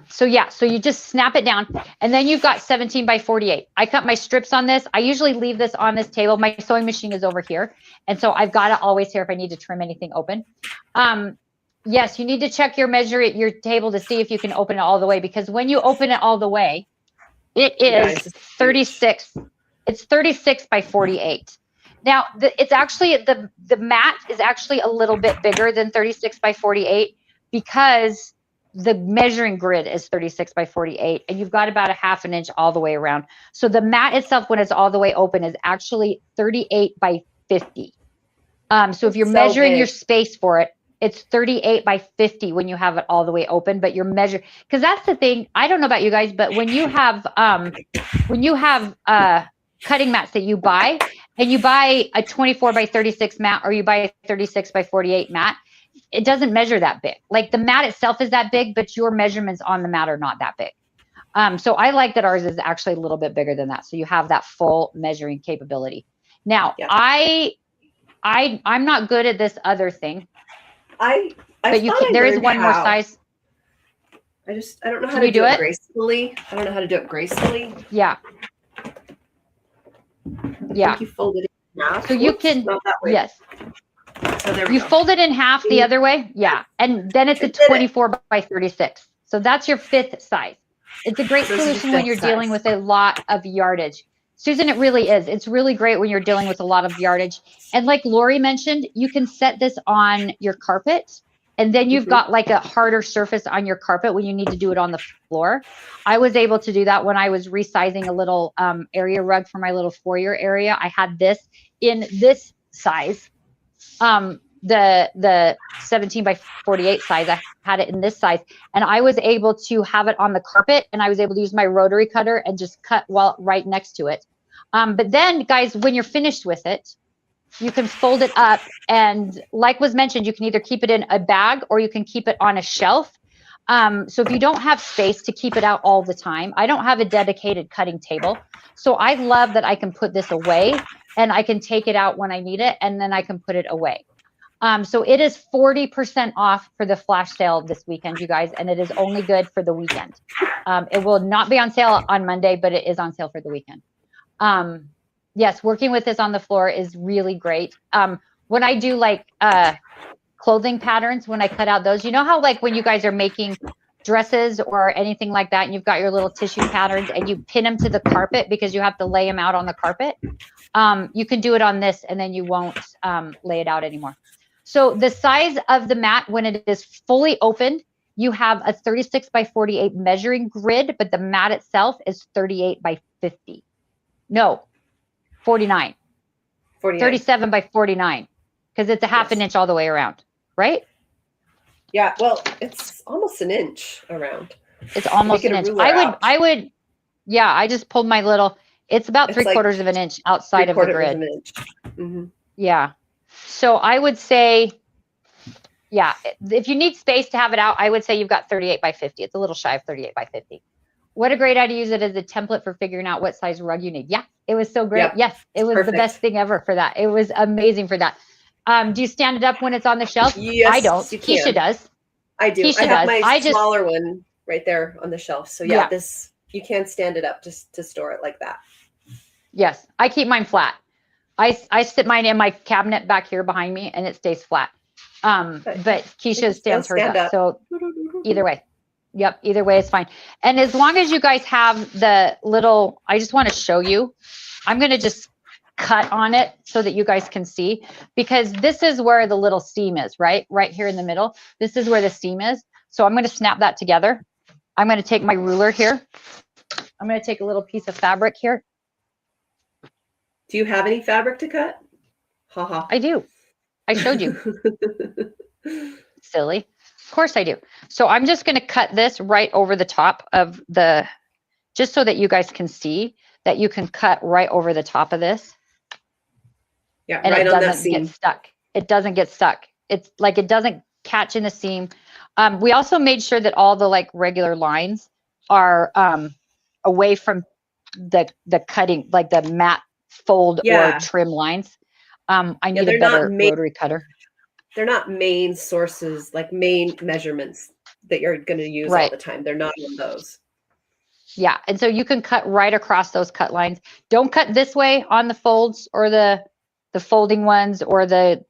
So you just snap it down, and then you've got 17 by 48. I cut my strips on this. I usually leave this on this table. My sewing machine is over here. And so I've got it always here if I need to trim anything open. Yes, you need to check your table to see if you can open it all the way, because when you open it all the way, it is 36. It's 36 by 48. Now it's actually, the mat is actually a little bit bigger than 36 by 48 because the measuring grid is 36 by 48, and you've got about a ½ an inch all the way around. So the mat itself, when it's all the way open, is actually 38 by 50. So if you're measuring your space for it, it's 38 by 50 when you have it all the way open, but you're measuring, because that's the thing. I don't know about you guys, but when you have cutting mats that you buy, and you buy a 24 by 36 mat, or you buy a 36 by 48 mat, it doesn't measure that big. Like the mat itself is that big, but your measurements on the mat are not that big. So I like that ours is actually a little bit bigger than that. So you have that full measuring capability. Now, I'm not good at this other thing. But you can, there is one more size. I don't know how to do it gracefully. I don't know how to do it gracefully. Yeah. Yeah. You fold it in half. So you can, yes. So there we you go. fold it in half the other way. Yeah. And then it's a 24 by 36. So that's your 5th size. It's a great solution when you're dealing with a lot of yardage. Susan, it really is. It's really great when you're dealing with a lot of yardage. And like Lori mentioned, you can set this on your carpet, and then you've got like a harder surface on your carpet when you need to do it on the floor. I was able to do that when I was resizing a little area rug for my little foyer area. I had this in this size. The 17 by 48 size, I had it in this size, and I was able to have it on the carpet, and I was able to use my rotary cutter and just cut right next to it. But then guys, when you're finished with it, you can fold it up, and like was mentioned, you can either keep it in a bag or you can keep it on a shelf. So if you don't have space to keep it out all the time, I don't have a dedicated cutting table. So I love that I can put this away, and I can take it out when I need it, and then I can put it away. So it is 40% off for the flash sale this weekend, you guys, and it is only good for the weekend. It will not be on sale on Monday, but it is on sale for the weekend. Yes, working with this on the floor is really great. When I do like clothing patterns, when I cut out those, you know how like when you guys are making dresses or anything like that, and you've got your little tissue patterns and you pin them to the carpet because you have to lay them out on the carpet. You can do it on this, and then you won't lay it out anymore. So the size of the mat, when it is fully opened, you have a 36 by 48 measuring grid, but the mat itself is 38 by 50. No, 49. 37 by 49, because it's a ½ an inch all the way around, right? Yeah, well, it's almost an inch around. It's almost an inch. I would, yeah, I just pulled my little, it's about 3/4 of an inch outside of the grid. Yeah. So I would say, yeah, if you need space to have it out, I would say you've got 38 by 50. It's a little shy of 38 by 50. What a great idea to use it as a template for figuring out what size rug you need. Yeah, it was so great. Yep. Yes, it was the best thing ever for that. It was amazing for that. Do you stand it up when it's on the shelf? Yes, I don't. Keisha does. I do. Keisha I have does. my smaller one right there on the shelf. So yeah, this, you can stand it up just to store it like that. Yes, I keep mine flat. I sit mine in my cabinet back here behind me, and it stays flat. But Keisha stands hers up. So either way. Yep, either way is fine. And as long as you guys have the little, I just want to show you I'm going to just cut on it so that you guys can see, because this is where the little seam is, right here in the middle. This is where the seam is. So I'm going to snap that together. I'm going to take my ruler here. I'm going to take a little piece of fabric here. Do you have any fabric to cut? Haha. I do. I showed you. Silly. Of course I do. So I'm just going to cut this right over the top of the, just so that you guys can see that you can cut right over the top of this. Yeah, and right it on that doesn't seam. get stuck. It doesn't get stuck. It's like, it doesn't catch in the seam. We also made sure that all the like regular lines are away from the cutting, like the matte fold or trim lines. I need a better rotary cutter. They're not main sources, like main measurements that you're going to use all the time. They're not on those. Yeah. And so you can cut right across those cut lines. Don't cut this way on the folds or the folding ones or the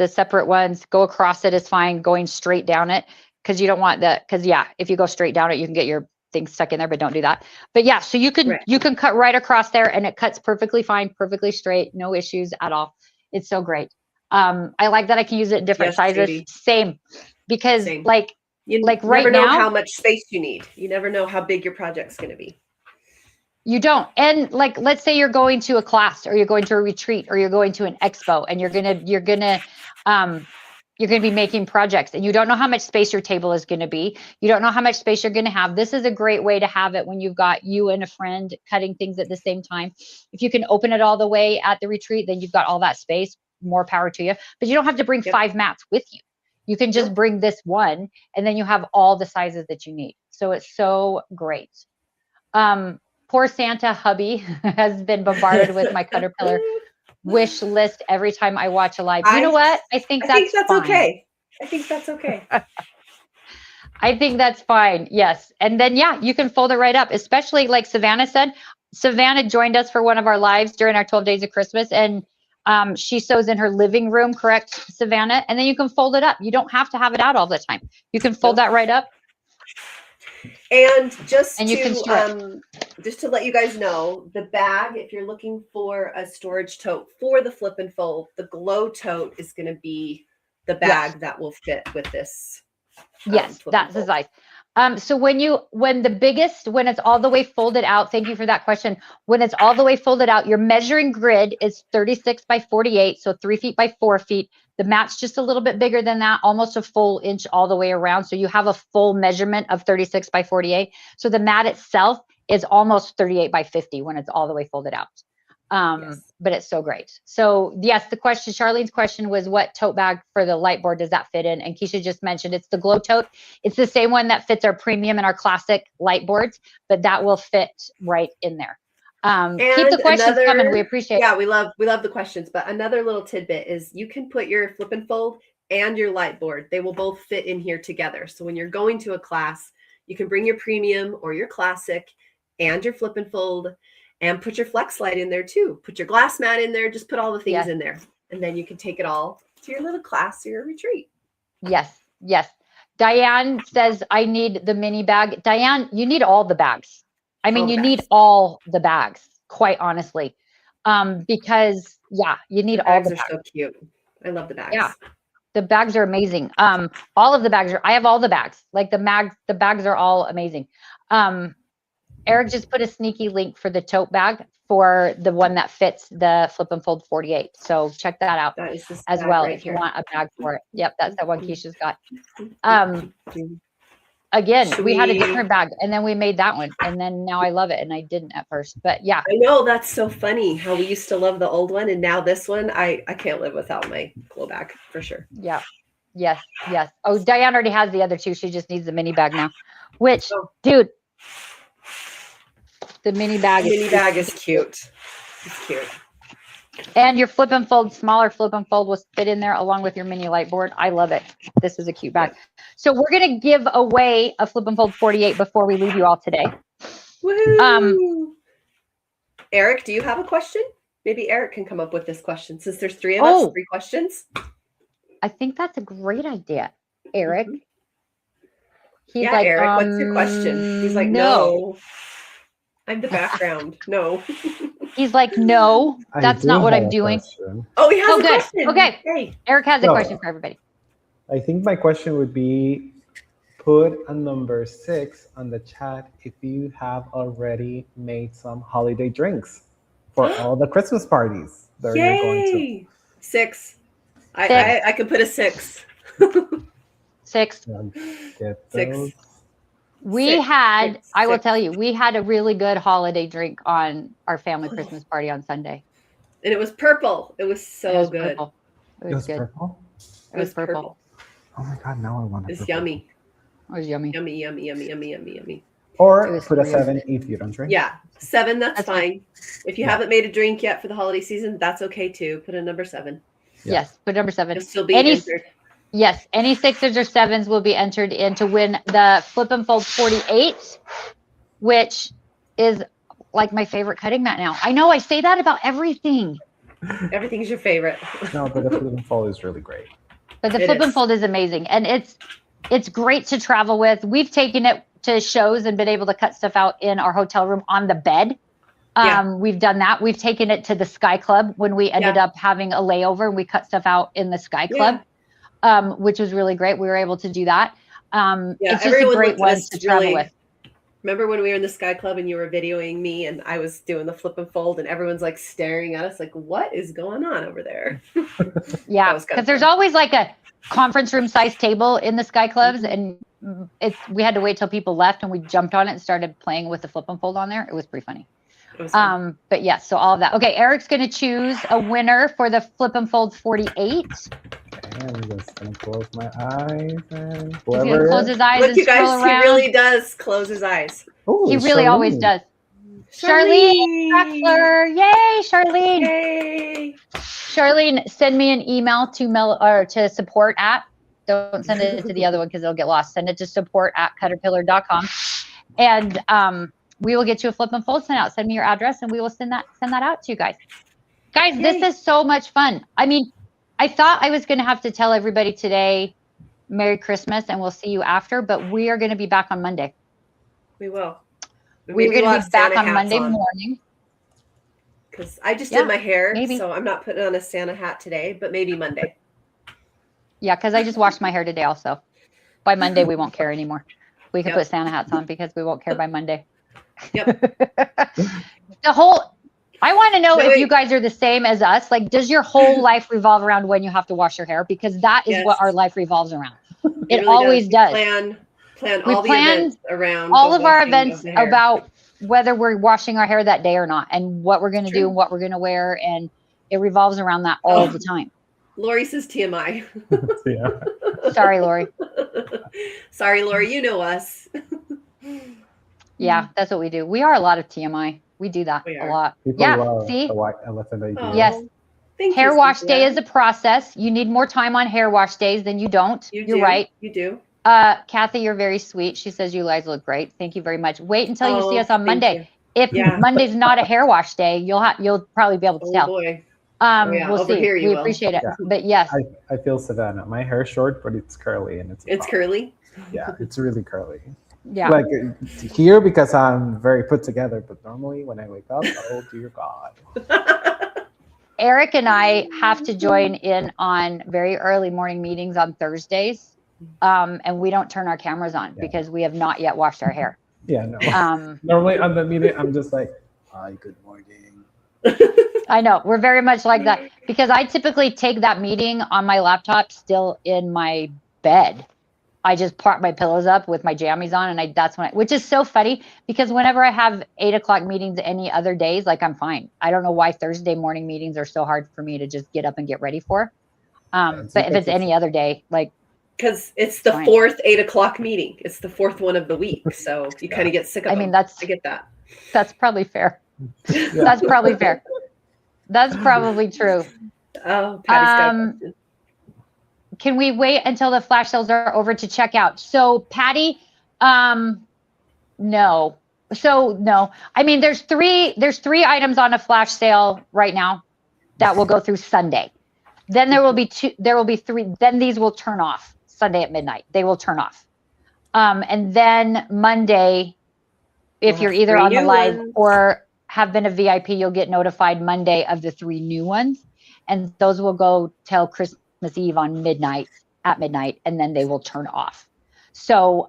separate ones. Go across it is fine. Going straight down it, because you don't want that. Because if you go straight down it, you can get your thing stuck in there, but don't do that. But yeah, so you can cut right across there, and it cuts perfectly fine, perfectly straight, no issues at all. It's so great. I like that I can use it in different sizes. Judy. Same, because like right now, never know how much space you need. You never know how big your project's going to be. You don't. And like, let's say you're going to a class, or you're going to a retreat, or you're going to an expo, and you're gonna be making projects, and you don't know how much space your table is going to be. You don't know how much space you're going to have. This is a great way to have it when you've got you and a friend cutting things at the same time. If you can open it all the way at the retreat, then you've got all that space. More power to you. But you don't have to bring 5 mats with you. You can just bring this one, and then you have all the sizes that you need. So it's so great. Poor Santa hubby has been bombarded with my Cutterpillar wish list every time I watch a live. You know what? I think that's fine. Okay. I think that's okay. I think that's fine. Yes. And then, you can fold it right up, especially like Savannah said. Savannah joined us for one of our lives during our 12 days of Christmas, and she sews in her living room, correct, Savannah? And then you can fold it up. You don't have to have it out all the time. You can fold that right up. And just to let you guys know, the bag, if you're looking for a storage tote for the flip and fold, the glow tote is going to be the bag that will fit with this. Yes, that's the size. So when it's all the way folded out, thank you for that question. When it's all the way folded out, your measuring grid is 36 by 48, so 3 feet by 4 feet. The mat's just a little bit bigger than that, almost a full inch all the way around. So you have a full measurement of 36 by 48. So the mat itself is almost 38 by 50 when it's all the way folded out. But it's so great. So yes, Charlene's question was, what tote bag for the light board does that fit in? And Keisha just mentioned it's the glow tote. It's the same one that fits our premium and our classic light boards, but that will fit right in there. Keep the questions coming. We appreciate it. Yeah, we love the questions. But another little tidbit is you can put your flip and fold and your light board. They will both fit in here together. So when you're going to a class, you can bring your premium or your classic and your flip and fold, and put your flex light in there too. Put your glass mat in there. Just put all the things in there. And then you can take it all to your little class or your retreat. Yes. Yes. Diane says, I need the mini bag. Diane, you need all the bags. I mean, you need all the bags, quite honestly. Because you need all the bags. Are so cute. I love the bags. Yeah. The bags are amazing. All of the bags I have all the bags. Like the bags are all amazing. Eric just put a sneaky link for the tote bag for the one that fits the flip and fold 48. So check that out as well if you want a bag for it. Yep, that's that one Keisha's got. Again, we had a different bag, and then we made that one, and then now I love it, and I didn't at first, but yeah. I know, that's so funny how we used to love the old one, and now this one, I can't live without my glow bag for sure. Yeah. Yes. Yes. Oh, Diane already has the other two. She just needs the mini bag now, which, dude, the mini bag is cute. It's cute. And your flip and fold, smaller flip and fold will fit in there along with your mini light board. I love it. This is a cute bag. So we're going to give away a flip and fold 48 before we leave you all today. Woo! Eric, do you have a question? Maybe Eric can come up with this question since there's 3 of us, 3 questions. I think that's a great idea, Eric. Mm-hmm. He's like, Eric, what's your question? He's like, no. I'm the background. No. He's like, no, I that's do not what have I'm a doing. question. Oh, he has Oh, a good. question. Okay. Hey. Eric has a So- question for everybody. I think my question would be, put a number 6 on the chat if you have already made some holiday drinks for all the Christmas parties that you're going to. Yay! 6. Six. I could put a 6. 6. Get 6. those. We Six, had, six, I will six. tell you, we had a really good holiday drink on our family Christmas party on Sunday. And it was purple. It was so It was good. purple. It It was was good. purple? It was purple. Oh my god, now I want a It's purple. yummy. It was yummy. Yummy, yummy, yummy, yummy, yummy, yummy. It Or was put a super 7 if you don't drink. Yeah. 7, that's That's fine. If you Yeah. haven't made a drink yet for the holiday season, that's okay too. Put a number 7. Yeah. Yes, but number 7. You'll still be Any- entered. Yes, any 6s or 7s will be entered in to win the Flip and Fold 48, which is like my favorite cutting mat now. I know I say that about everything, Everything's your favorite. No, but the flip and fold is really great. but the It Flip and is. Fold is amazing, and it's great to travel with. We've taken it to shows and been able to cut stuff out in our hotel room on the bed. Yeah. We've done that. We've taken it to the Sky Club when we ended up having a layover and we cut stuff out in the Sky Club. Which was really great. We were able to do that. It's just a everyone great looked at one us to travel really- with. Remember when we were in the Sky Club and you were videoing me and I was doing the flip and fold and everyone's like staring at us like, what is going on over there? Yeah, was kinda because there's fun. always like a conference room size table in the Sky Clubs, and we had to wait till people left and we jumped on it and started playing with the Flip and Fold on there. It was pretty funny. It was fun. But yes, so all of that. Okay, Eric's going to choose a winner for the Flip and Fold 48. And I'm just gonna close my eyes and He's going to whoever. close his eyes Look, and you scroll guys, he around. really does close his eyes. Ooh, He really always Charlene. does. Charlene Draxler. Yay, Charlene. Yay! Charlene, send me an email to support at. Don't send it to the other one because it'll get lost. Send it to support at Cutterpillar.com. And we will get you a Flip and Fold sent out. Send me your address and we will send that out to you guys. Guys, Yay. this is so much fun. I mean, I thought I was going to have to tell everybody today, Merry Christmas, and we'll see you after, but we are going to be back on Monday. We will. We're going to be back on Monday morning. Because I just Yeah, did my hair, maybe. so I'm not putting on a Santa hat today, but maybe Monday. Yeah, because I just washed my hair today also. By Monday, we won't care anymore. We can Yep. put Santa hats on because we won't care by Monday. Yep. I want to know No, if wait. you guys are the same as us. Like, does your whole life revolve around when you have to wash your hair? Because that is what Yes. our life revolves around. It really always We does. Plan We all the plan events around All the of our washing events the hair. about whether we're washing our hair that day or not, and what we're going to do True. and what we're going to wear, and it revolves around that all the time. Lori says TMI. Yeah. Sorry, Lori. Sorry, Lori, you know us. Yeah, that's what we do. We are a lot of TMI. We do that We a are. lot. People Yeah, love see? the white elephant idea. Oh, Yes. Thank Hair you, wash day Cynthia. is a process. You need more time on hair wash days than you don't. You You're do. right. You do. Kathy, you're very sweet. She says you guys look great. Thank you very much. Wait until you see Oh, us on thank Monday. you. If Yeah. Monday's not a hair wash day, you'll probably be able to Oh tell. boy. yeah, We'll over see. here you We will. appreciate it. Yeah. But yes, I feel Savannah. My hair's short, but it's curly and it's a It's problem. curly. Yeah, it's really curly. yeah. Like here because I'm very put together, but normally when I wake up, oh dear God. Eric and I have to join in on very early morning meetings on Thursdays. And we don't turn our cameras on Yeah. because we have not yet washed our hair. Yeah, no. Um, Normally on the meeting, I'm just like, hi, good morning. I know we're very much like that because I typically take that meeting on my laptop still in my bed. I just prop my pillows up with my jammies on, and that's when which is so funny because whenever I have 8 o'clock meetings any other days, like I'm fine. I don't know why Thursday morning meetings are so hard for me to just get up and get ready for. it's But if because it's any other day, like Because it's the Fine. fourth 8 o'clock meeting. It's the fourth one of the week. So you kind of get sick of I them. mean, that's I get that. that's probably fair. Yeah. That's probably fair. That's probably true. Oh, Patty's got a Um, question. Can we wait until the flash sales are over to check out? So Patty, no. So no. I mean, there's three items on a flash sale right now that will go through Sunday. Then there will be three. Then these will turn off Sunday at midnight. They will turn off. And then Monday, if We'll you're have either three on the new live ones. or have been a VIP, you'll get notified Monday of the 3 new ones, and those will go till Christmas Eve on at midnight, and then they will turn off. So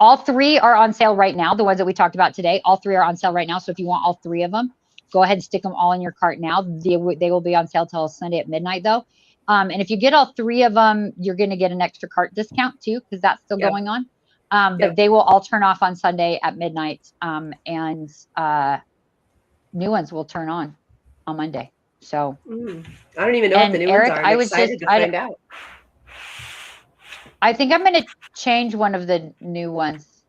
all 3 are on sale right now. The ones that we talked about today, all 3 are on sale right now. So if you want all 3 of them, go ahead and stick them all in your cart now. They will be on sale till Sunday at midnight though. And if you get all 3 of them, you're going to get an extra cart discount too, because that's still going on. But they will all turn off on Sunday at midnight, and new ones will turn on Monday. So I don't even know what the new Eric, ones are. I'm excited to find out. I think I'm going to change one of the new ones.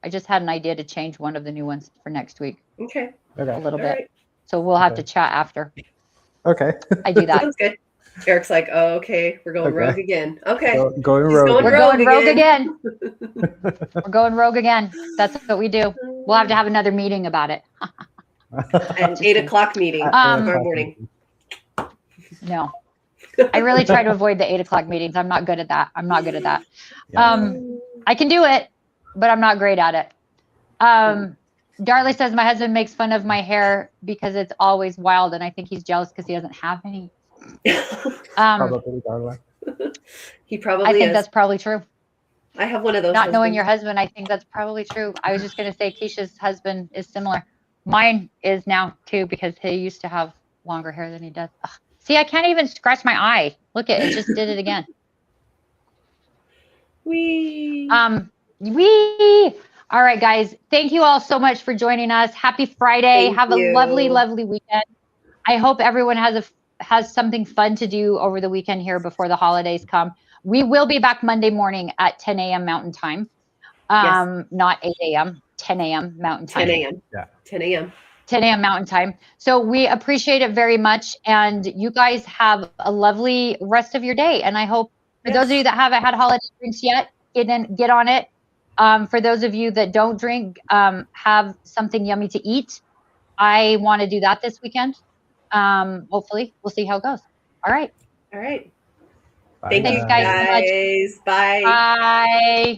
I just had an idea to change one of the new ones for next week. Okay. A little bit. Right. So we'll have to chat after. Okay. I do that. Sounds good. Eric's like, oh, okay, we're going rogue again. Okay. Going rogue. We're going rogue again. We're going rogue again. That's what we do. We'll have to have another meeting about it. An 8 o'clock meeting tomorrow morning. No. I really try to avoid the 8 o'clock meetings. I'm not good at that. Yeah. I can do it, but I'm not great at it. Darley says my husband makes fun of my hair because it's always wild, and I think he's jealous because he doesn't have any. Probably, Darla. He probably I think is. that's probably true. I have one of those. Not knowing your husband, I think that's probably true. I was just going to say Keisha's husband is similar. Mine is now too, because he used to have longer hair than he does. Ugh. See, I can't even scratch my eye. Look it just did it again. Wee. All right, guys. Thank you all so much for joining us. Happy Friday. Have a lovely, lovely weekend. I hope everyone has something fun to do over the weekend here before the holidays come. We will be back Monday morning at 10 a.m. Mountain Time. Not 8 a.m., 10 a.m. Mountain Time. 10 a.m. Yeah. 10 a.m. 10 a.m. Mountain Time. So we appreciate it very much. And you guys have a lovely rest of your day. And I hope for those of you that haven't had holiday drinks yet, get on it. For those of you that don't drink, have something yummy to eat. I want to do that this weekend. Hopefully we'll see how it goes. All right. All right. Bye, Thanks, guys. So much. Bye. Bye.